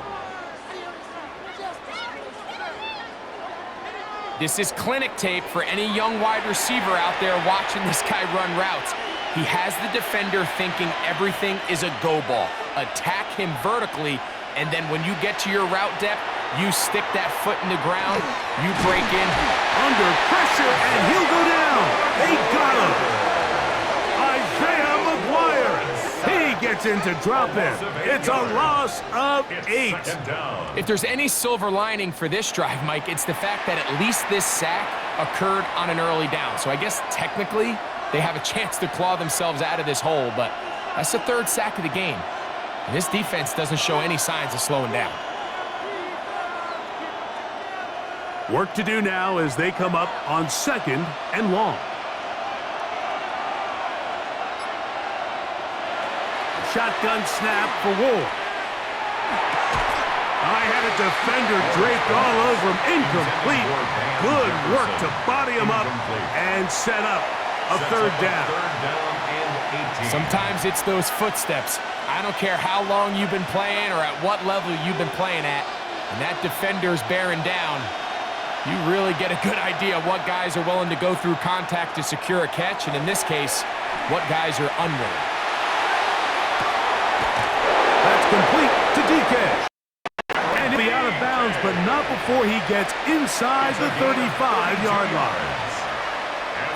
This is clinic tape for any young wide receiver out there watching this guy run routes. He has the defender thinking everything is a go ball. Attack him vertically, and then when you get to your route depth, you stick that foot in the ground, you break in. Under pressure, and he'll go down. They got him. Isaiah McGuire. He gets into drop in. It's a loss of 8. If there's any silver lining for this drive, Mike, it's the fact that at least this sack occurred on an early down. So I guess technically they have a chance to claw themselves out of this hole, but that's the third sack of the game. And this defense doesn't show any signs of slowing down. Work to do now as they come up on second and long. Shotgun snap for Ward. I had a defender draped all over him. Incomplete. Good work to body him up and set up a third down. 18. Sometimes it's those footsteps. I don't care how long you've been playing or at what level you've been playing at, and that defender's bearing down. You really get a good idea of what guys are willing to go through contact to secure a catch, and in this case, what guys are unwilling. That's complete to DK. And he'll be out of bounds, but not before he gets inside the 35-yard line.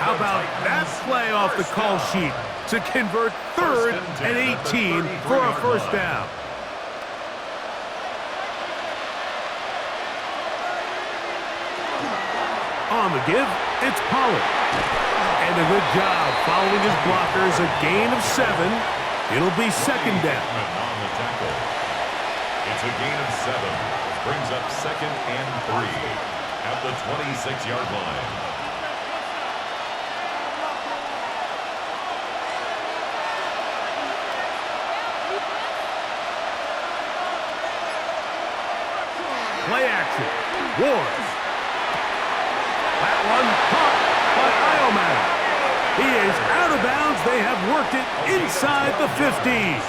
How about that play off the call sheet to convert 3rd and 18 for a first down? On the give, it's Pollard. And a good job following his blockers, a gain of 7. It'll be second down. On the tackle. It's a gain of 7. Brings up 2nd and 3 at the 26-yard line. Play action. Ward. That one caught by Ioman. He is out of bounds. They have worked it inside the 50.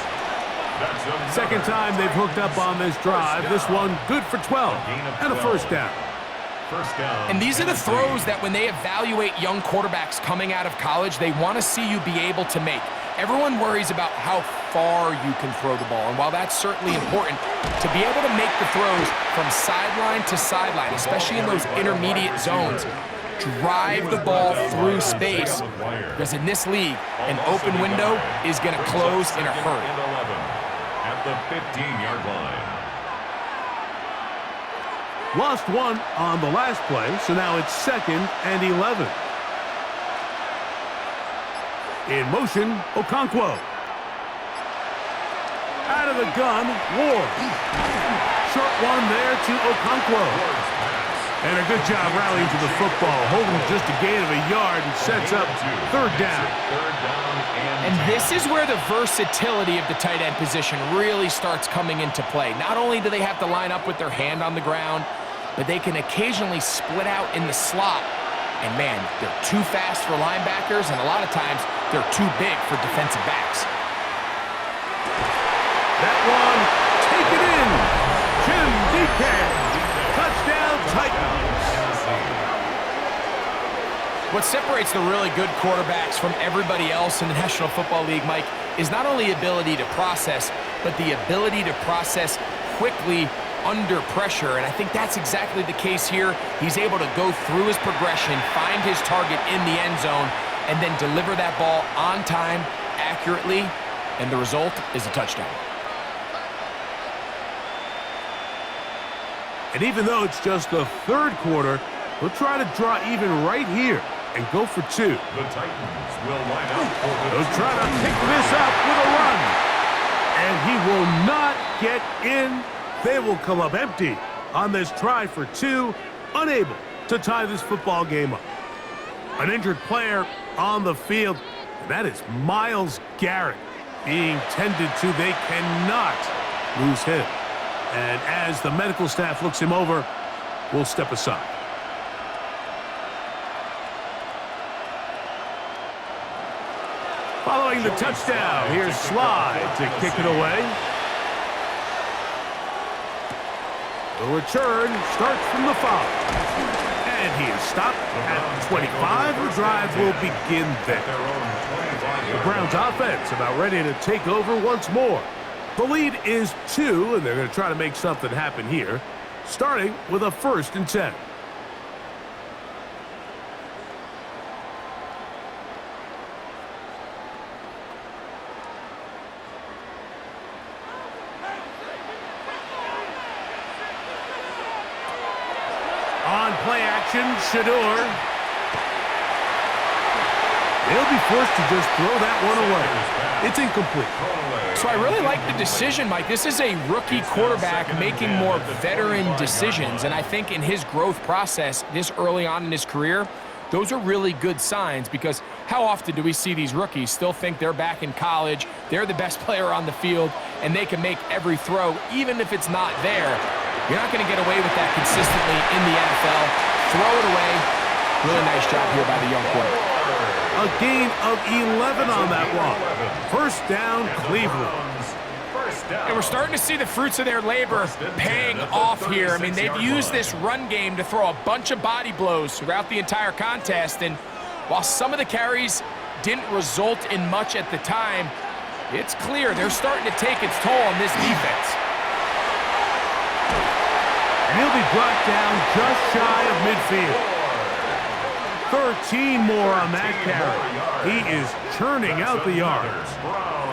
Second time they've hooked up on this drive. This one good for 12 and a first down. And these are the throws that when they evaluate young quarterbacks coming out of college, they want to see you be able to make. Everyone worries about how far you can throw the ball, and while that's certainly important, to be able to make the throws from sideline to sideline, especially in those intermediate zones, drive the ball through space, because in this league, an open window is going to close in a hurry. At the 15-yard line. Lost one on the last play, so now it's 2nd and 11. In motion, Okonkwo. Out of the gun, Ward. Short one there to Okonkwo. And a good job rallying to the football, holding just a gain of a yard and sets up 3rd down. And this is where the versatility of the tight end position really starts coming into play. Not only do they have to line up with their hand on the ground, but they can occasionally split out in the slot. And man, they're too fast for linebackers, and a lot of times they're too big for defensive backs. That one, take it in. Jim DK. Touchdown Titans. What separates the really good quarterbacks from everybody else in the National Football League, Mike, is not only ability to process, but the ability to process quickly under pressure, and I think that's exactly the case here. He's able to go through his progression, find his target in the end zone, and then deliver that ball on time, accurately, and the result is a touchdown. And even though it's just the 3rd quarter, we'll try to draw even right here and go for 2. The Titans will line up for the They'll try to pick this up with a run. And he will not get in. They will come up empty on this try for 2, unable to tie this football game up. An injured player on the field, and that is Myles Garrett being tended to. They cannot lose him. And as the medical staff looks him over, we'll step aside. Following the touchdown, here's Slide to kick it away. The return starts from the 5. And he is stopped at the 25. The drive will begin there. The Browns offense about ready to take over once more. The lead is 2, and they're going to try to make something happen here, starting with a 1st and 10. On play action, Shador. They'll be forced to just throw that one away. It's incomplete. So I really like the decision, Mike. This is a rookie quarterback making more veteran decisions, and I think in his growth process this early on in his career, those are really good signs, because how often do we see these rookies still think they're back in college, they're the best player on the field, and they can make every throw, even if it's not there. You're not going to get away with that consistently in the NFL. Throw it away. Really nice job here by the young quarterback. A gain of 11 on that walk. First down, Cleveland. And we're starting to see the fruits of their labor paying off here. I mean, they've used this run game to throw a bunch of body blows throughout the entire contest. And while some of the carries didn't result in much at the time, it's clear they're starting to take its toll on this defense. And he'll be brought down just shy of midfield. 13 more on that carry. He is churning out the yards.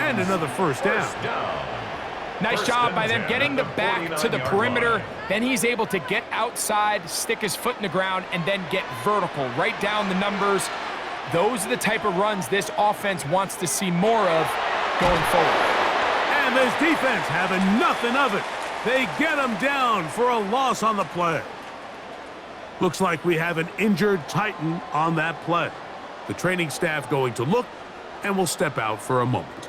And another first down. Nice job by them getting the back to the perimeter. Then he's able to get outside, stick his foot in the ground, and then get vertical, right down the numbers. Those are the type of runs this offense wants to see more of going forward. And this defense having nothing of it. They get him down for a loss on the play. Looks like we have an injured Titan on that play. The training staff going to look, and will step out for a moment.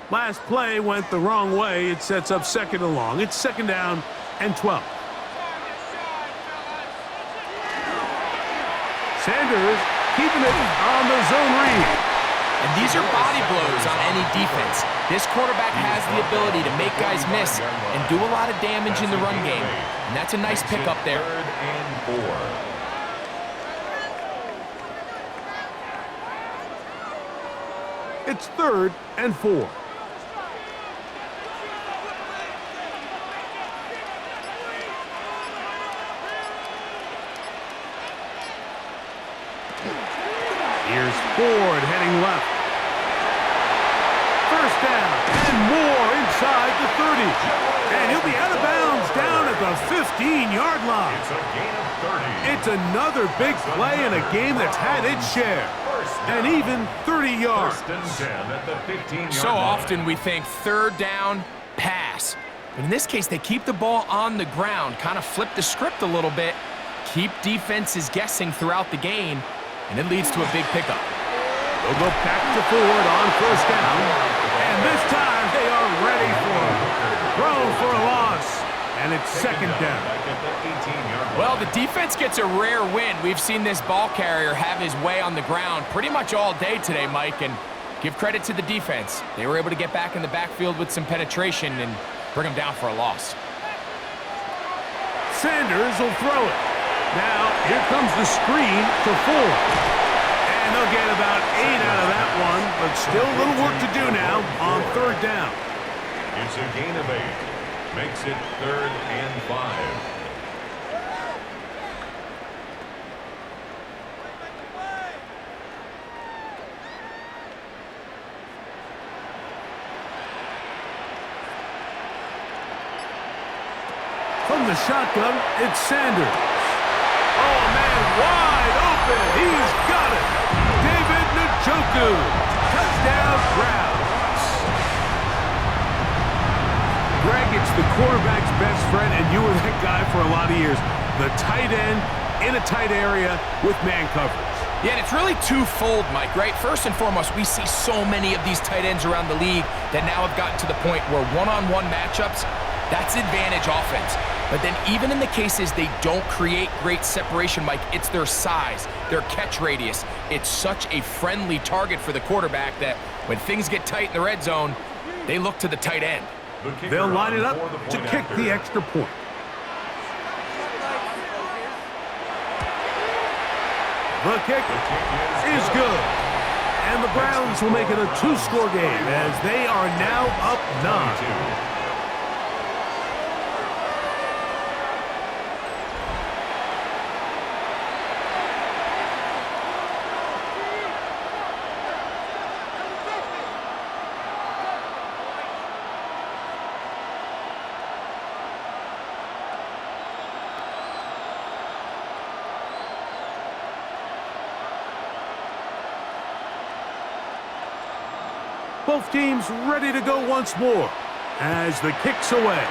Last play went the wrong way. It sets up second and long. It's second down and 12. Sanders keeping it on the zone read. And these are body blows on any defense. This quarterback has the ability to make guys miss and do a lot of damage in the run game. And that's a nice pickup there. Third and 4. It's third and 4. Here's Ford heading left. First down and more inside the 30. And he'll be out of bounds down at the 15-yard line. It's a gain of 30. It's another big play in a game that's had its share. And even 30 yards. First and 10 at the 15-yard So line. often we think third down, pass. But in this case, they keep the ball on the ground, kind of flip the script a little bit, keep defenses guessing throughout the game, and it leads to a big pickup. They'll go back to Ford on first down. And this time they are ready for it. Throw for a loss. And it's second down. Back at the 18-yard line. Well, the defense gets a rare win. We've seen this ball carrier have his way on the ground pretty much all day today, Mike, and give credit to the defense. They were able to get back in the backfield with some penetration and bring them down for a loss. Sanders will throw it. Now, here comes the screen to Ford. And they'll get about 8 out of that one, but still a little work to do now on third down. It's a gain of 8. Makes it third and 5. From the shotgun, it's Sanders. Oh, man, wide open. He's got it. David Njoku. Touchdown, Browns. Greg, it's the quarterback's best friend, and you were that guy for a lot of years. The tight end in a tight area with man coverage. Yeah, and it's really twofold, Mike, right? First and foremost, we see so many of these tight ends around the league that now have gotten to the point where one-on-one matchups, that's advantage offense. But then even in the cases they don't create great separation, Mike, it's their size, their catch radius. It's such a friendly target for the quarterback that when things get tight in the red zone, they look to the tight end. They'll line it up to kick the extra point. The kick is good. And the Browns will make it a two-score game as they are now up 9. Both teams ready to go once more as the kick's away.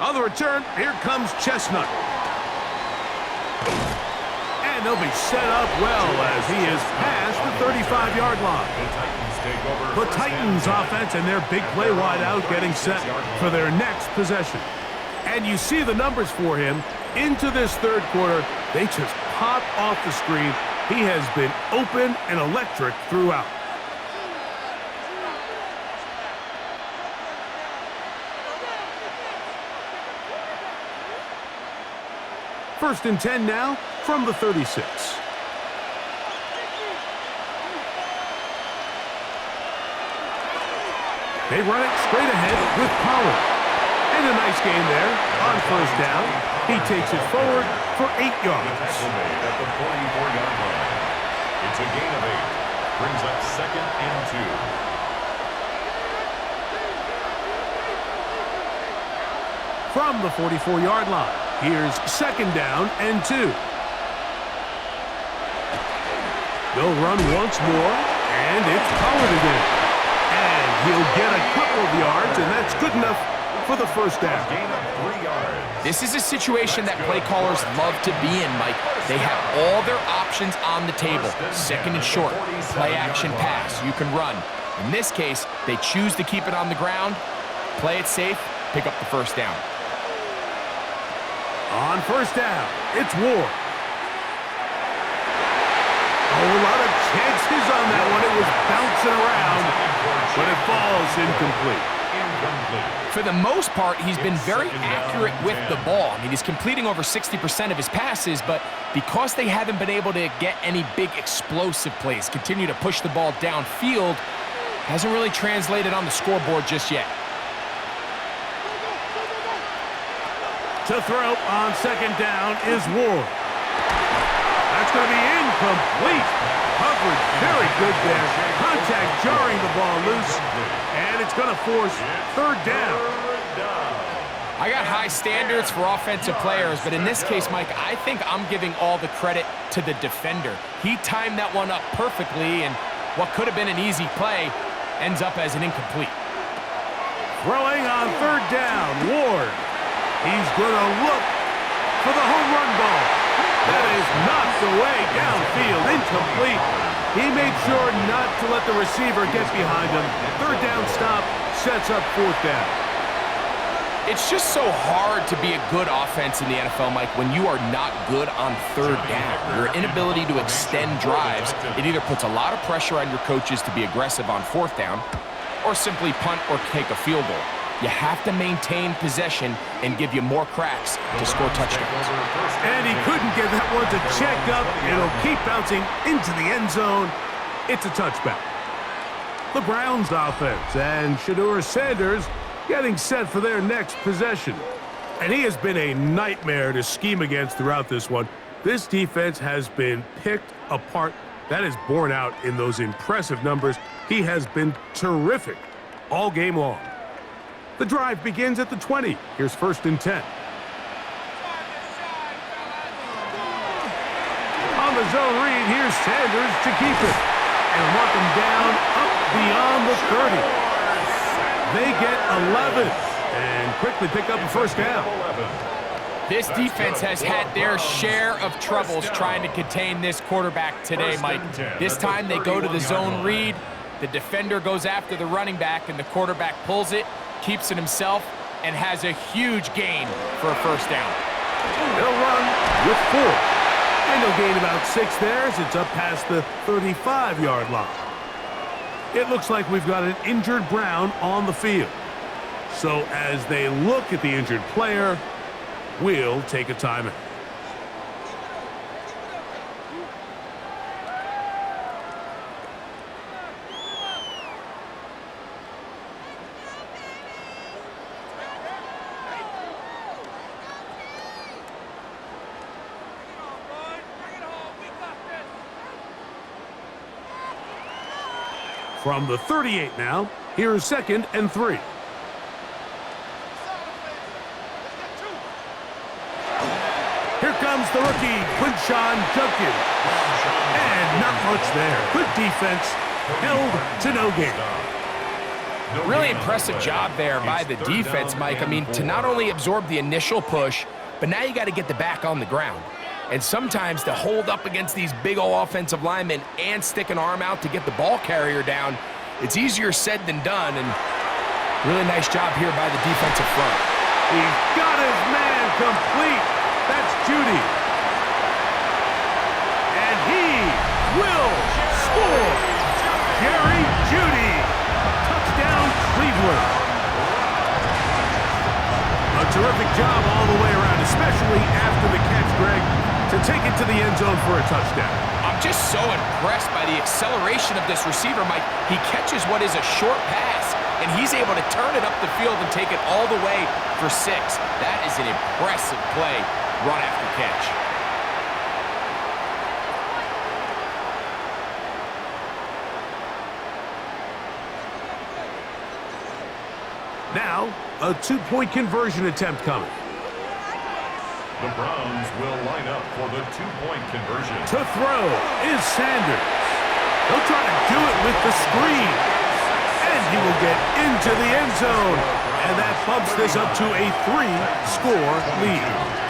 On the return, here comes Chestnut. And they'll be set up well as he is past the 35-yard line. The Titans offense and their big play wide out getting set for their next possession. And you see the numbers for him into this third quarter. They just pop off the screen. He has been open and electric throughout. First and 10 now from the 36. They run it straight ahead with Pollard. And a nice gain there on first down. He takes it forward for 8 yards. At the 44-yard line. It's a gain of 8. Brings up second and 2. From the 44-yard line, here's second down and 2. They'll run once more, and it's Pollard again. And he'll get a couple of yards, and that's good enough for the first down. Gain of 3 yards. This is a situation that play callers love to be in, Mike. They have all their options on the table. Second and short, play action pass, you can run. In this case, they choose to keep it on the ground, play it safe, pick up the first down. On first down, it's Ward. A lot of chances on that one. It was bouncing around, but it falls incomplete. For the most part, he's been very accurate with the ball. I mean, he's completing over 60% of his passes, but because they haven't been able to get any big explosive plays, continue to push the ball downfield, hasn't really translated on the scoreboard just yet. To throw on second down is Ward. That's going to be incomplete. Coverage very good there. Contact jarring the ball loose, and it's going to force third down. I got high standards for offensive players, but in this case, Mike, I think I'm giving all the credit to the defender. He timed that one up perfectly, and what could have been an easy play ends up as an incomplete. Throwing on third down, Ward. He's going to look for the home run ball. That is knocked away downfield, incomplete. He made sure not to let the receiver get behind him. Third down stop sets up fourth down. It's just so hard to be a good offense in the NFL, Mike, when you are not good on third down. Your inability to extend drives, it either puts a lot of pressure on your coaches to be aggressive on fourth down or simply punt or take a field goal. You have to maintain possession and give you more cracks to score touchdowns. And he couldn't get that one to check up. It'll keep bouncing into the end zone. It's a touchback. The Browns offense and Shedeur Sanders getting set for their next possession. And he has been a nightmare to scheme against throughout this one. This defense has been picked apart. That is borne out in those impressive numbers. He has been terrific all game long. The drive begins at the 20. Here's first and 10. On the zone read, here's Sanders to keep it. And mark him down up beyond the 30. They get 11 and quickly pick up a first down. This defense has had their share of troubles trying to contain this quarterback today, Mike. This time they go to the zone read. The defender goes after the running back, and the quarterback pulls it, keeps it himself, and has a huge gain for a first down. They'll run with 4. And they'll gain about 6 there as it's up past the 35-yard line. It looks like we've got an injured Brown on the field. So as they look at the injured player, we'll take a timeout. From the 38 now, here's second and 3. Here comes the rookie, Quinshon Judkins. And not much there. Good defense, held to no gain. Really impressive job there by the defense, Mike. I mean, to not only absorb the initial push, but now you got to get the back on the ground. And sometimes to hold up against these big old offensive linemen and stick an arm out to get the ball carrier down, it's easier said than done, and really nice job here by the defensive front. He's got his man complete. That's Judy. And he will score. Jerry Judy. Touchdown, Cleveland. A terrific job all the way around, especially after the catch, Greg, to take it to the end zone for a touchdown. I'm just so impressed by the acceleration of this receiver, Mike. He catches what is a short pass, and he's able to turn it up the field and take it all the way for 6. That is an impressive play, run after catch. Now, a 2-point conversion attempt coming. The Browns will line up for the 2-point conversion. To throw is Sanders. He'll try to do it with the screen. And he will get into the end zone. And that bumps this up to a 3-score lead.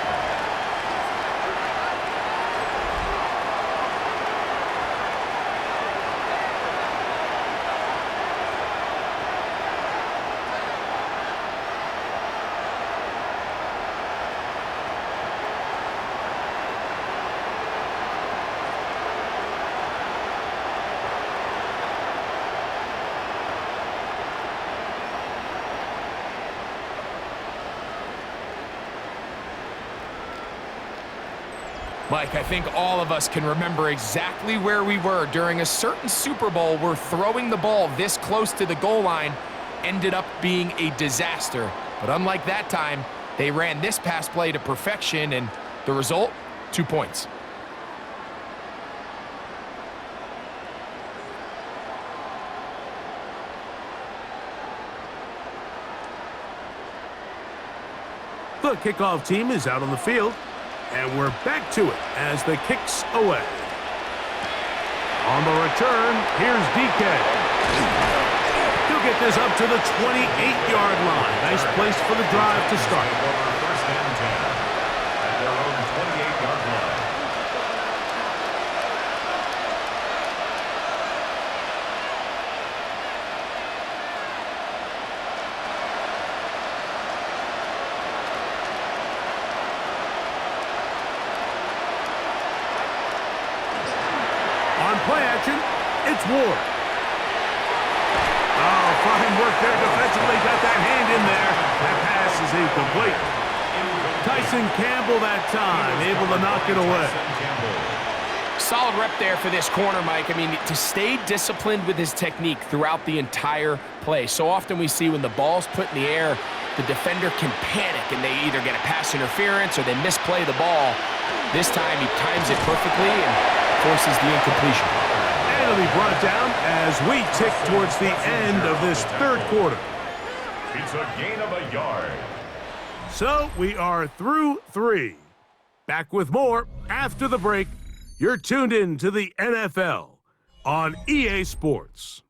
Mike, I think all of us can remember exactly where we were during a certain Super Bowl where throwing the ball this close to the goal line ended up being a disaster. But unlike that time, they ran this pass play to perfection, and the result, 2 points. The kickoff team is out on the field. And we're back to it as the kick's away. On the return, here's DK. He'll get this up to the 28-yard line. Nice place for the drive to start. First and 10 at their own 28-yard line. Play action, it's Ward. Oh, fine work there defensively. Got that hand in there. That pass is incomplete. Tyson Campbell that time, able to knock it away. Solid rep there for this corner, Mike. I mean, to stay disciplined with his technique throughout the entire play. So often we see when the ball's put in the air, the defender can panic and they either get a pass interference or they misplay the ball. This time he times it perfectly and forces the incompletion. And it'll be brought down as we tick towards the end of this third quarter. It's a gain of a yard. So we are through 3. Back with more after the break. You're tuned in to the NFL on EA Sports.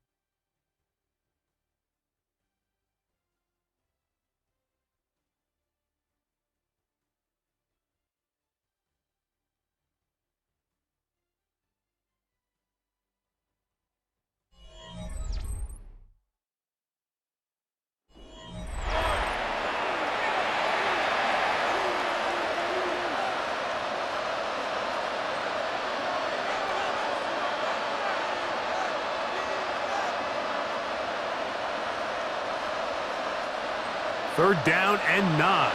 Third down and 9.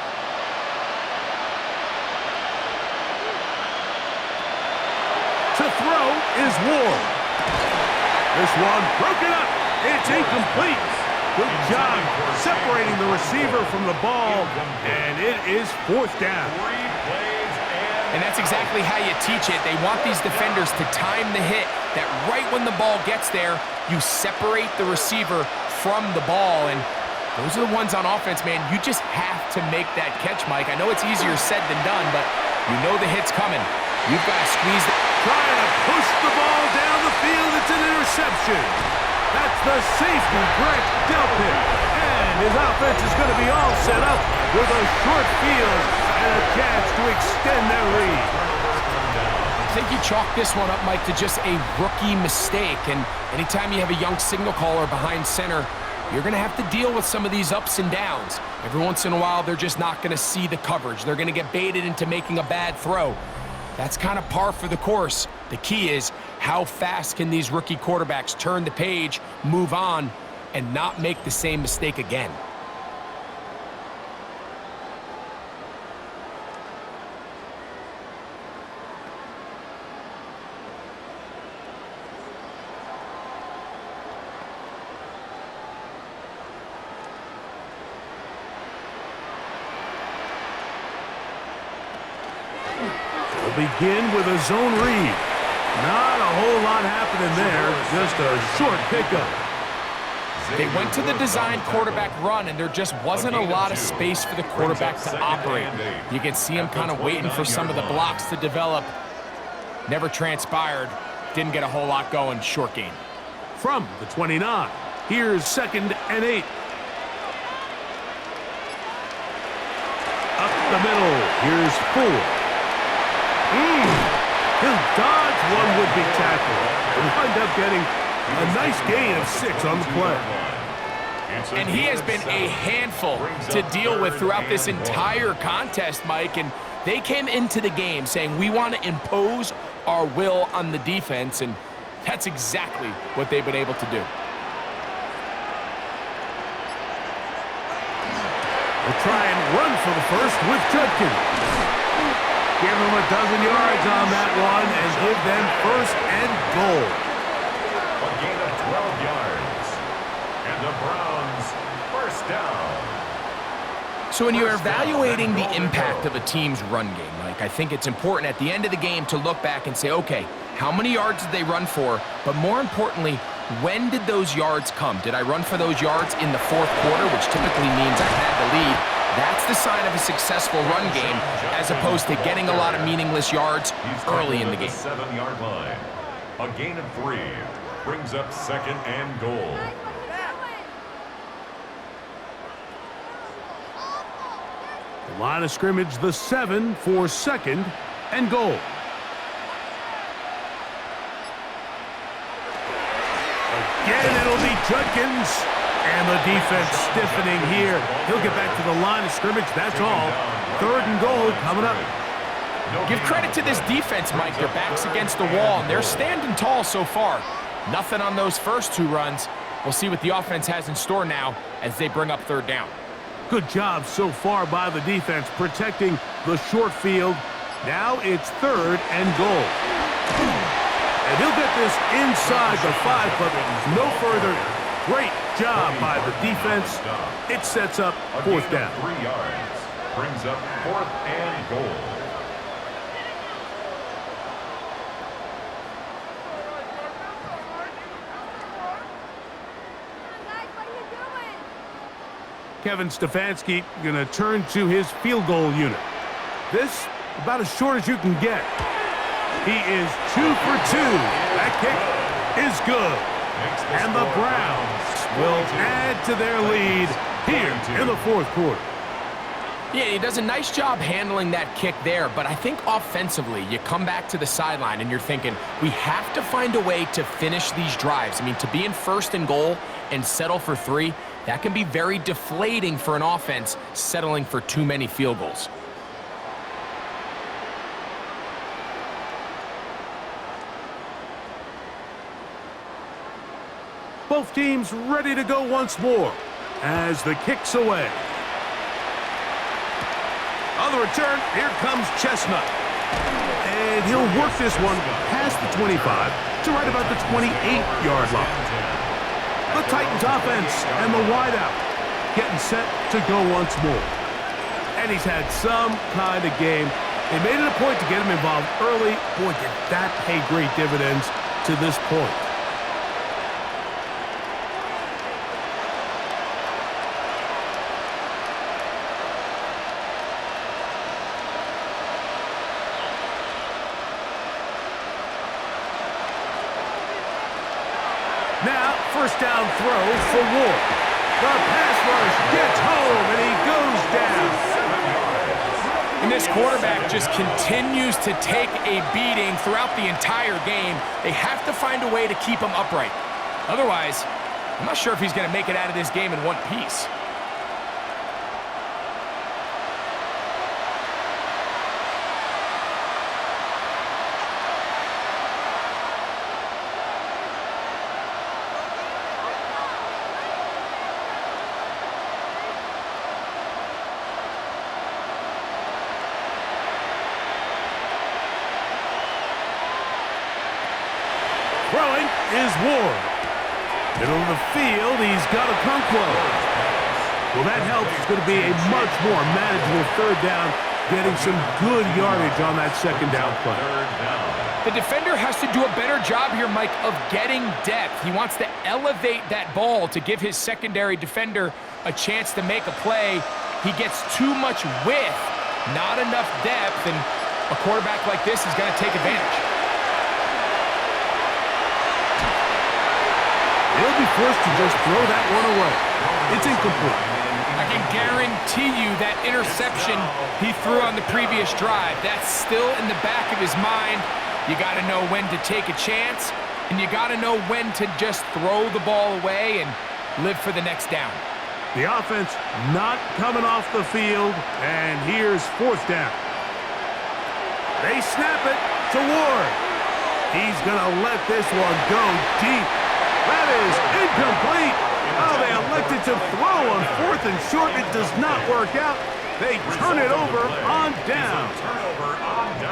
To throw is Ward. This one broken up. It's incomplete. Good job separating the receiver from the ball, and it is 4th down. And that's exactly how you teach it. They want these defenders to time the hit, that right when the ball gets there, you separate the receiver from the ball, and those are the ones on offense, man. You just have to make that catch, Mike. I know it's easier said than done, but you know the hit's coming. You've got to squeeze it. Trying to push the ball down the field. It's an interception. That's the safety branch dealt him. And his offense is going to be all set up with a short field and a chance to extend their lead. I think you chalk this one up, Mike, to just a rookie mistake. And anytime you have a young signal caller behind center, you're going to have to deal with some of these ups and downs. Every once in a while, they're just not going to see the coverage. They're going to get baited into making a bad throw. That's kind of par for the course. The key is how fast can these rookie quarterbacks turn the page, move on, and not make the same mistake again. They'll begin with a zone read. Not a whole lot happening there, just a short pickup. They went to the design quarterback run, and there just wasn't a lot of space for the quarterback to operate. You can see him kind of waiting for some of the blocks to develop. Never transpired. Didn't get a whole lot going. Short gain. From the 29, here's 2nd and 8. Up the middle, here's 4. He'll dodge one would-be tackle and wind up getting a nice gain of 6 on the play. And he has been a handful to deal with throughout this entire contest, Mike. And they came into the game saying, we want to impose our will on the defense, and that's exactly what they've been able to do. They'll try and run for the first with Judkins. Give them a dozen yards on that one and give them 1st and goal. A gain of 12 yards. And the Browns, 1st down. So when you're evaluating the impact of a team's run game, Mike, I think it's important at the end of the game to look back and say, okay, how many yards did they run for? But more importantly, when did those yards come? Did I run for those yards in the 4th quarter, which typically means I had the lead? That's the sign of a successful run game, as opposed to getting a lot of meaningless yards early in the game. 7-yard line. A gain of 3 brings up 2nd and goal. The line of scrimmage, the 7 for 2nd and goal. Again, it'll be Judkins. And the defense stiffening here. He'll get back to the line of scrimmage. That's all. 3rd and goal coming up. Give credit to this defense, Mike. Their back's against the wall, and they're standing tall so far. Nothing on those first 2 runs. We'll see what the offense has in store now as they bring up 3rd down. Good job so far by the defense protecting the short field. Now it's 3rd and goal. And he'll get this inside the 5, but no further. Great job by the defense. It sets up 4th down. 3 yards brings up 4th and goal. Kevin Stefanski going to turn to his field goal unit. This about as short as you can get. He is 2 for 2. That kick is good. And the Browns will add to their lead here in the 4th quarter. Yeah, he does a nice job handling that kick there, but I think offensively, you come back to the sideline and you're thinking, we have to find a way to finish these drives. I mean, to be in 1st and goal and settle for 3, that can be very deflating for an offense settling for too many field goals. Both teams ready to go once more as the kick's away. On the return, here comes Chestnut. And he'll work this one past the 25 to right about the 28-yard line. The Titans offense and the wideout getting set to go once more. And he's had some kind of game. They made it a point to get him involved early. Boy, did that pay great dividends to this point. Now, first down throw for Ward. The pass rush gets home, and he goes down. And this quarterback just continues to take a beating throughout the entire game. They have to find a way to keep him upright. Otherwise, I'm not sure if he's going to make it out of this game in one piece. Throwing is Ward. Middle of the field, he's got a Conquo. Well, that helps. It's going to be a much more manageable third down, getting some good yardage on that second down play. The defender has to do a better job here, Mike, of getting depth. He wants to elevate that ball to give his secondary defender a chance to make a play. He gets too much width, not enough depth, and a quarterback like this is going to take advantage. He'll be forced to just throw that one away. It's incomplete. I can guarantee you that interception he threw on the previous drive, that's still in the back of his mind. You got to know when to take a chance, and you got to know when to just throw the ball away and live for the next down. The offense not coming off the field, and here's fourth down. They snap it to Ward. He's going to let this one go deep. That is incomplete. Oh, they elected to throw on fourth and short. It does not work out. They turn it over on down.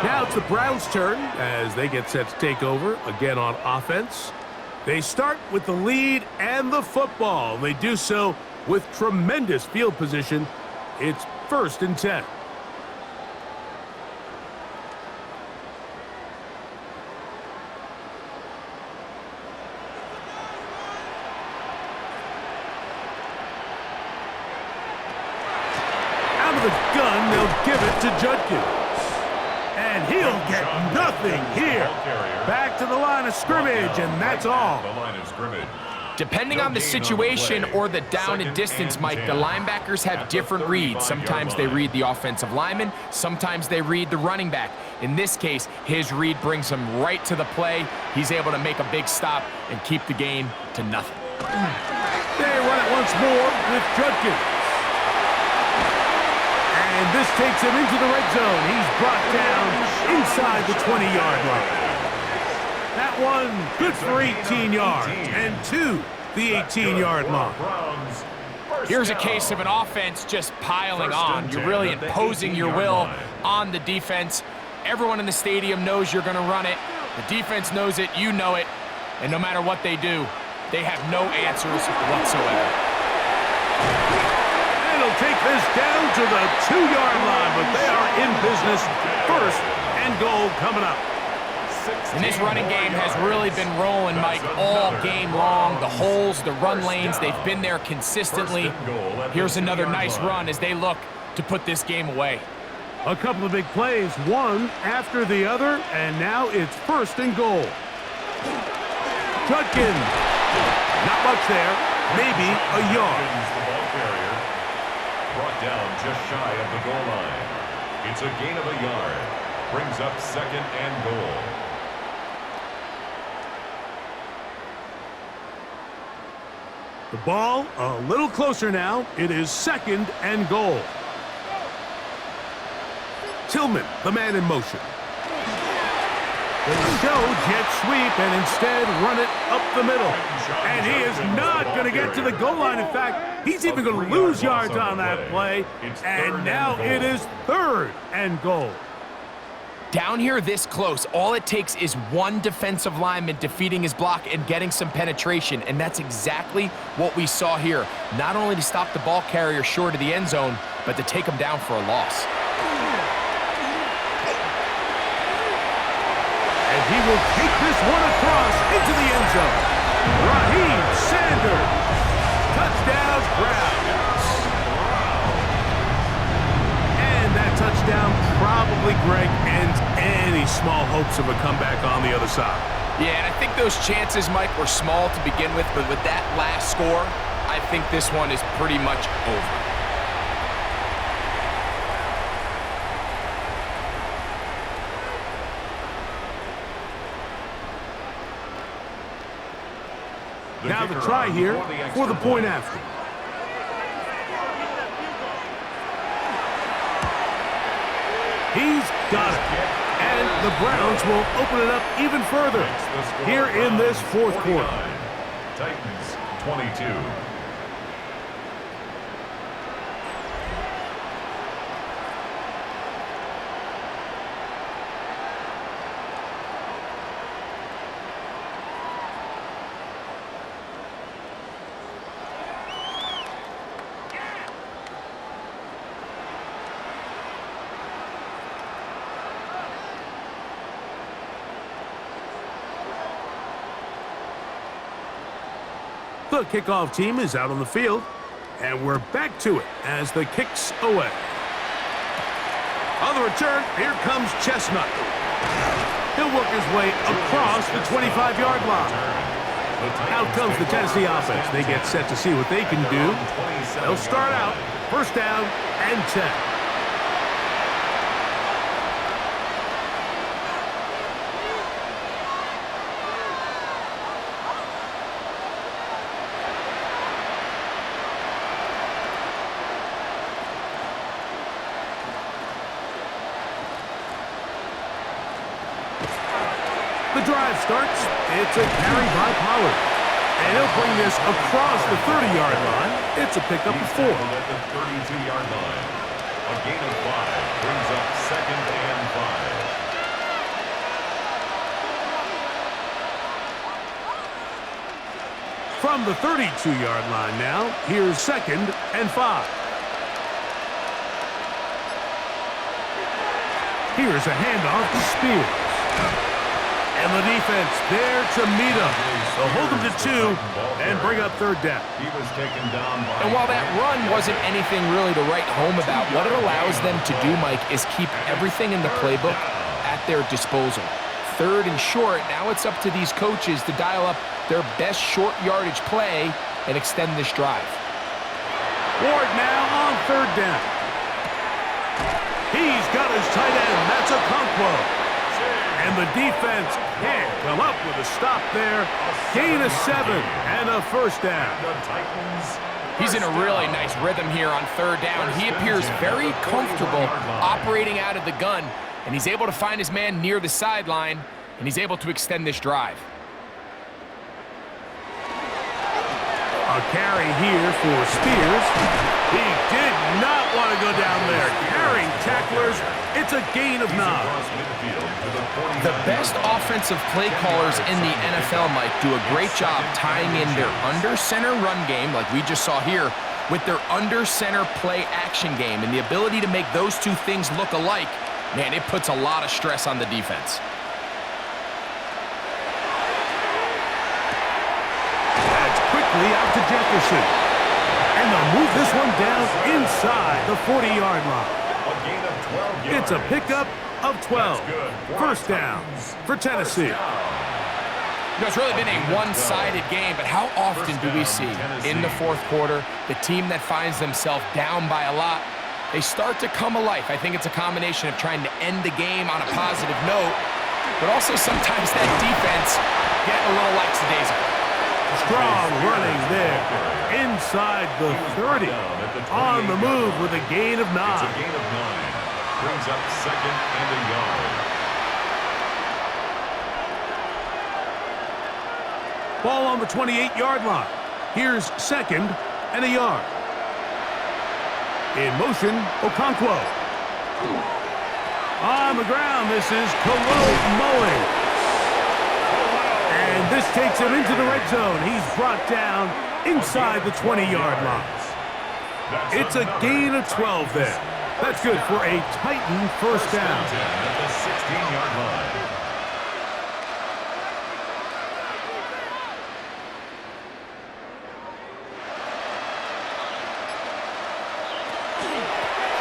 Now it's the Browns' turn as they get set to take over again on offense. They start with the lead and the football. They do so with tremendous field position. It's 1st and 10. The gun, they'll give it to Judkins. And he'll get nothing here. Back to the line of scrimmage, and that's all. Depending on the situation or the down and distance, Mike, the linebackers have different reads. Sometimes they read the offensive lineman, sometimes they read the running back. In this case, his read brings him right to the play. He's able to make a big stop and keep the game to nothing. They run it once more with Judkins. And this takes him into the red zone. He's brought down inside the 20-yard line. That one good for 18 yards, and to the 18-yard line. Here's a case of an offense just piling on. You're really imposing your will on the defense. Everyone in the stadium knows you're going to run it. The defense knows it, you know it, and no matter what they do, they have no answers whatsoever. They'll take this down to the 2-yard line, but they are in business. 1st and goal coming up. And this running game has really been rolling, Mike, all game long. The holes, the run lanes, they've been there consistently. Here's another nice run as they look to put this game away. A couple of big plays, one after the other, and now it's 1st and goal. Judkins, not much there, maybe a yard. Brought down just shy of the goal line. It's a gain of a yard. Brings up 2nd and goal. The ball a little closer now. It is 2nd and goal. Tillman, the man in motion. They show jet sweep and instead run it up the middle. And he is not going to get to the goal line. In fact, he's even going to lose yards on that play. And now it is 3rd and goal. Down here this close, all it takes is one defensive lineman defeating his block and getting some penetration, and that's exactly what we saw here. Not only to stop the ball carrier short of the end zone, but to take him down for a loss. And he will take this one across into the end zone. Raheem Sanders. Touchdown, Browns. And that touchdown probably, Greg, ends any any small hopes of a comeback on the other side. Yeah, and I think those chances, Mike, were small to begin with, but with that last score, I think this one is pretty much over. Now the try here for the point after. He's got it. And the Browns will open it up even further here in this fourth quarter. Titans 22. The kickoff team is out on the field, and we're back to it as the kick's away. On the return, here comes Chestnut. He'll work his way across the 25-yard line. Out comes the Tennessee offense. They get set to see what they can do. They'll start out first down and 10. The drive starts. It's a carry by Pollard. And he'll bring this across the 30-yard line. It's a pickup of 4. At the 32-yard line. A gain of 5 brings up second and 5. From the 32-yard line now, here's second and 5. Here's a handoff to Spears. And the defense there to meet him. They'll hold him to 2 and bring up third down. He was taken down by... And while that run wasn't anything really to write home about, what it allows them to do, Mike, is keep everything in the playbook at their disposal. Third and short, now it's up to these coaches to dial up their best short yardage play and extend this drive. Ward now on third down. He's got his tight end. That's a Okonkwo. And the defense can't come up with a stop there. Gain of 7 and a first down. He's in a really nice rhythm here on third down. He appears very comfortable operating out of the gun, and he's able to find his man near the sideline, and he's able to extend this drive. A carry here for Spears. He did not want to go down there. Carrying tacklers. It's a gain of 9. The best offensive play callers in the NFL, Mike, do a great job tying in their under-center run game, like we just saw here, with their under-center play action game. And the ability to make those two things look alike, man, it puts a lot of stress on the defense. That's quickly out to Jefferson. And they'll move this one down inside the 40-yard line. It's a pickup of 12. First down for Tennessee. You know, it's really been a one-sided game, but how often do we see in the fourth quarter the team that finds themselves down by a lot, they start to come alive. I think it's a combination of trying to end the game on a positive note, but also sometimes that defense getting a little lackadaisical. Strong running there inside the 30. On the move with a gain of 9. It's a gain of 9. Brings up second and a yard. Ball on the 28-yard line. Here's second and a yard. In motion, Okonkwo. On the ground, this is Khalil Mulling. And this takes him into the red zone. He's brought down inside the 20-yard line. It's a gain of 12 there. That's good for a Titan first down. At the 16-yard line.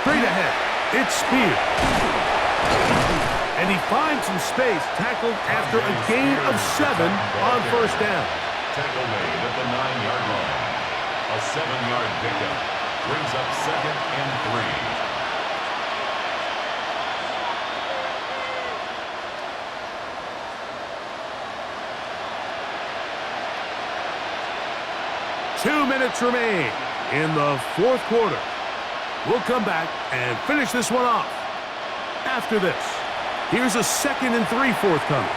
Straight ahead, it's Spears. And And he finds some space, tackled after a gain of 7 on first down. Tackle made at the 9-yard line. A 7-yard pickup brings up 2nd and 3. 2 minutes remain in the fourth quarter. We'll come back and finish this one off. After this, here's a 2nd and 3 forthcoming.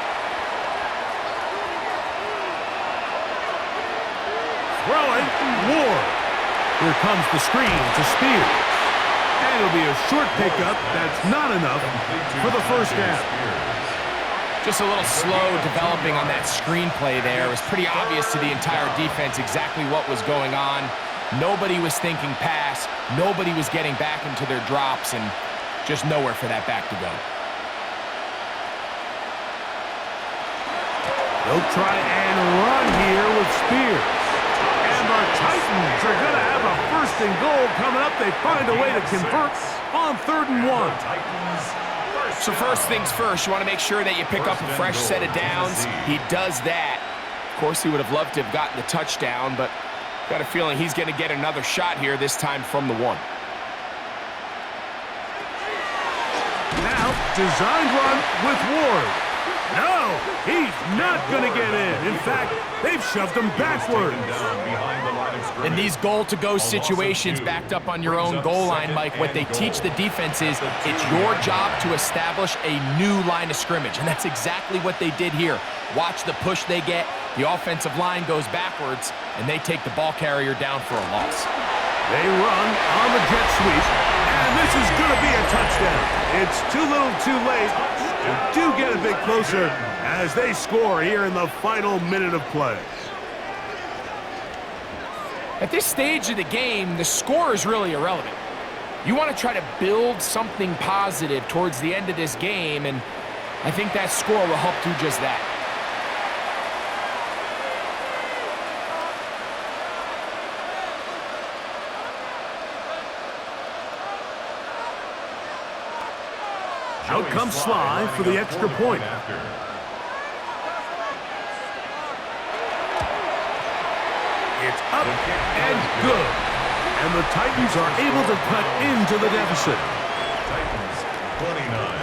Throwing, Ward. Here comes the screen to Spears. And it'll be a short pickup that's not enough for the first down. Just a little slow developing on that screenplay there. It was pretty obvious to the entire defense exactly what was going on. Nobody was thinking pass. Nobody was getting back into their drops, and just nowhere for that back to go. They'll try and run here with Spears. And the Titans are going to have a 1st and goal coming up. They find a way to convert on 3rd and 1. So first things first, you want to make sure that you pick up a fresh set of downs. He does that. Of course, he would have loved to have gotten the touchdown, but got a feeling he's going to get another shot here, this time from the 1. Now, designed run with Ward. No, he's not going to get in. In fact, they've shoved him backwards. In these goal-to-go situations backed up on your own goal line, Mike, what they teach the defense is it's your job to establish a new line of scrimmage, and that's exactly what they did here. Watch the push they get. The offensive line goes backwards, and they take the ball carrier down for a loss. They run on the jet sweep, and this is going to be a touchdown. It's too little too late. They do get a bit closer as they score here in the final minute of play. At this stage of the game, the score is really irrelevant. You want to try to build something positive towards the end of this game, and I think that score will help do just that. Out comes Sly for the extra point. It's up and good. And the Titans are able to cut into the deficit. Titans 29.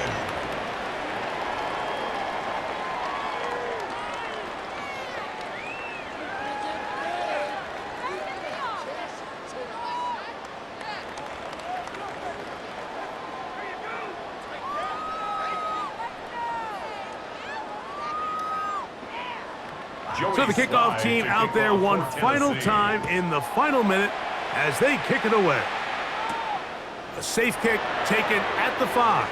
So the kickoff team out there one final time in the final minute as they kick it away. A safe kick taken at the 5.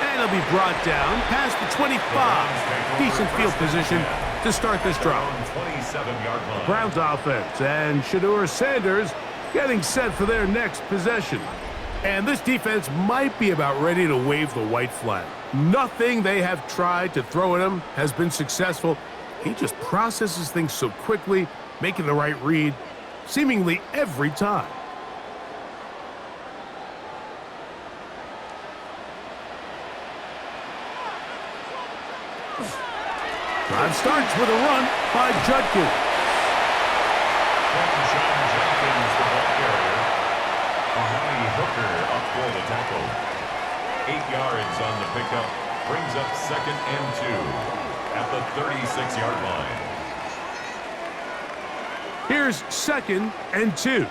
And it'll be brought down past the 25. Decent field position to start this drive. Browns offense and Shedeur Sanders getting set for their next possession. And this defense might be about ready to wave the white flag. Nothing they have tried to throw at him has been successful. He just processes things so quickly, making the right read seemingly every time. Drive starts with a run by Judkins. John Jenkins, the ball carrier. Ahani Hooker up for the tackle. 8 yards on the pickup. Brings up 2nd and 2. At the 36-yard line. Here's 2nd and 2.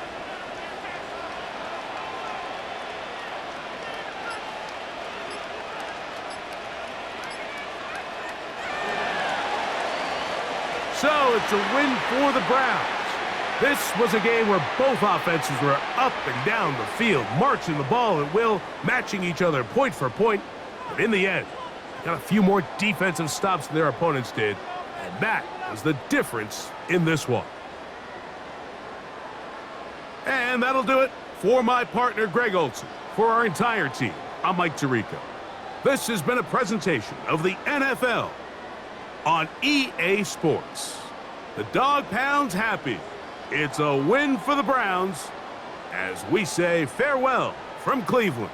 So it's a win for the Browns. This was a game where both offenses were up and down the field, marching the ball at will, matching each other point for point. But in the end, got a few more defensive stops than their opponents did, and that was the difference in this one. And that'll do it for my partner, Greg Olson. For our entire team, I'm Mike Tirico. This has been a presentation of the NFL on EA Sports. The Dog Pound's happy. It's a win for the Browns as we say farewell from Cleveland.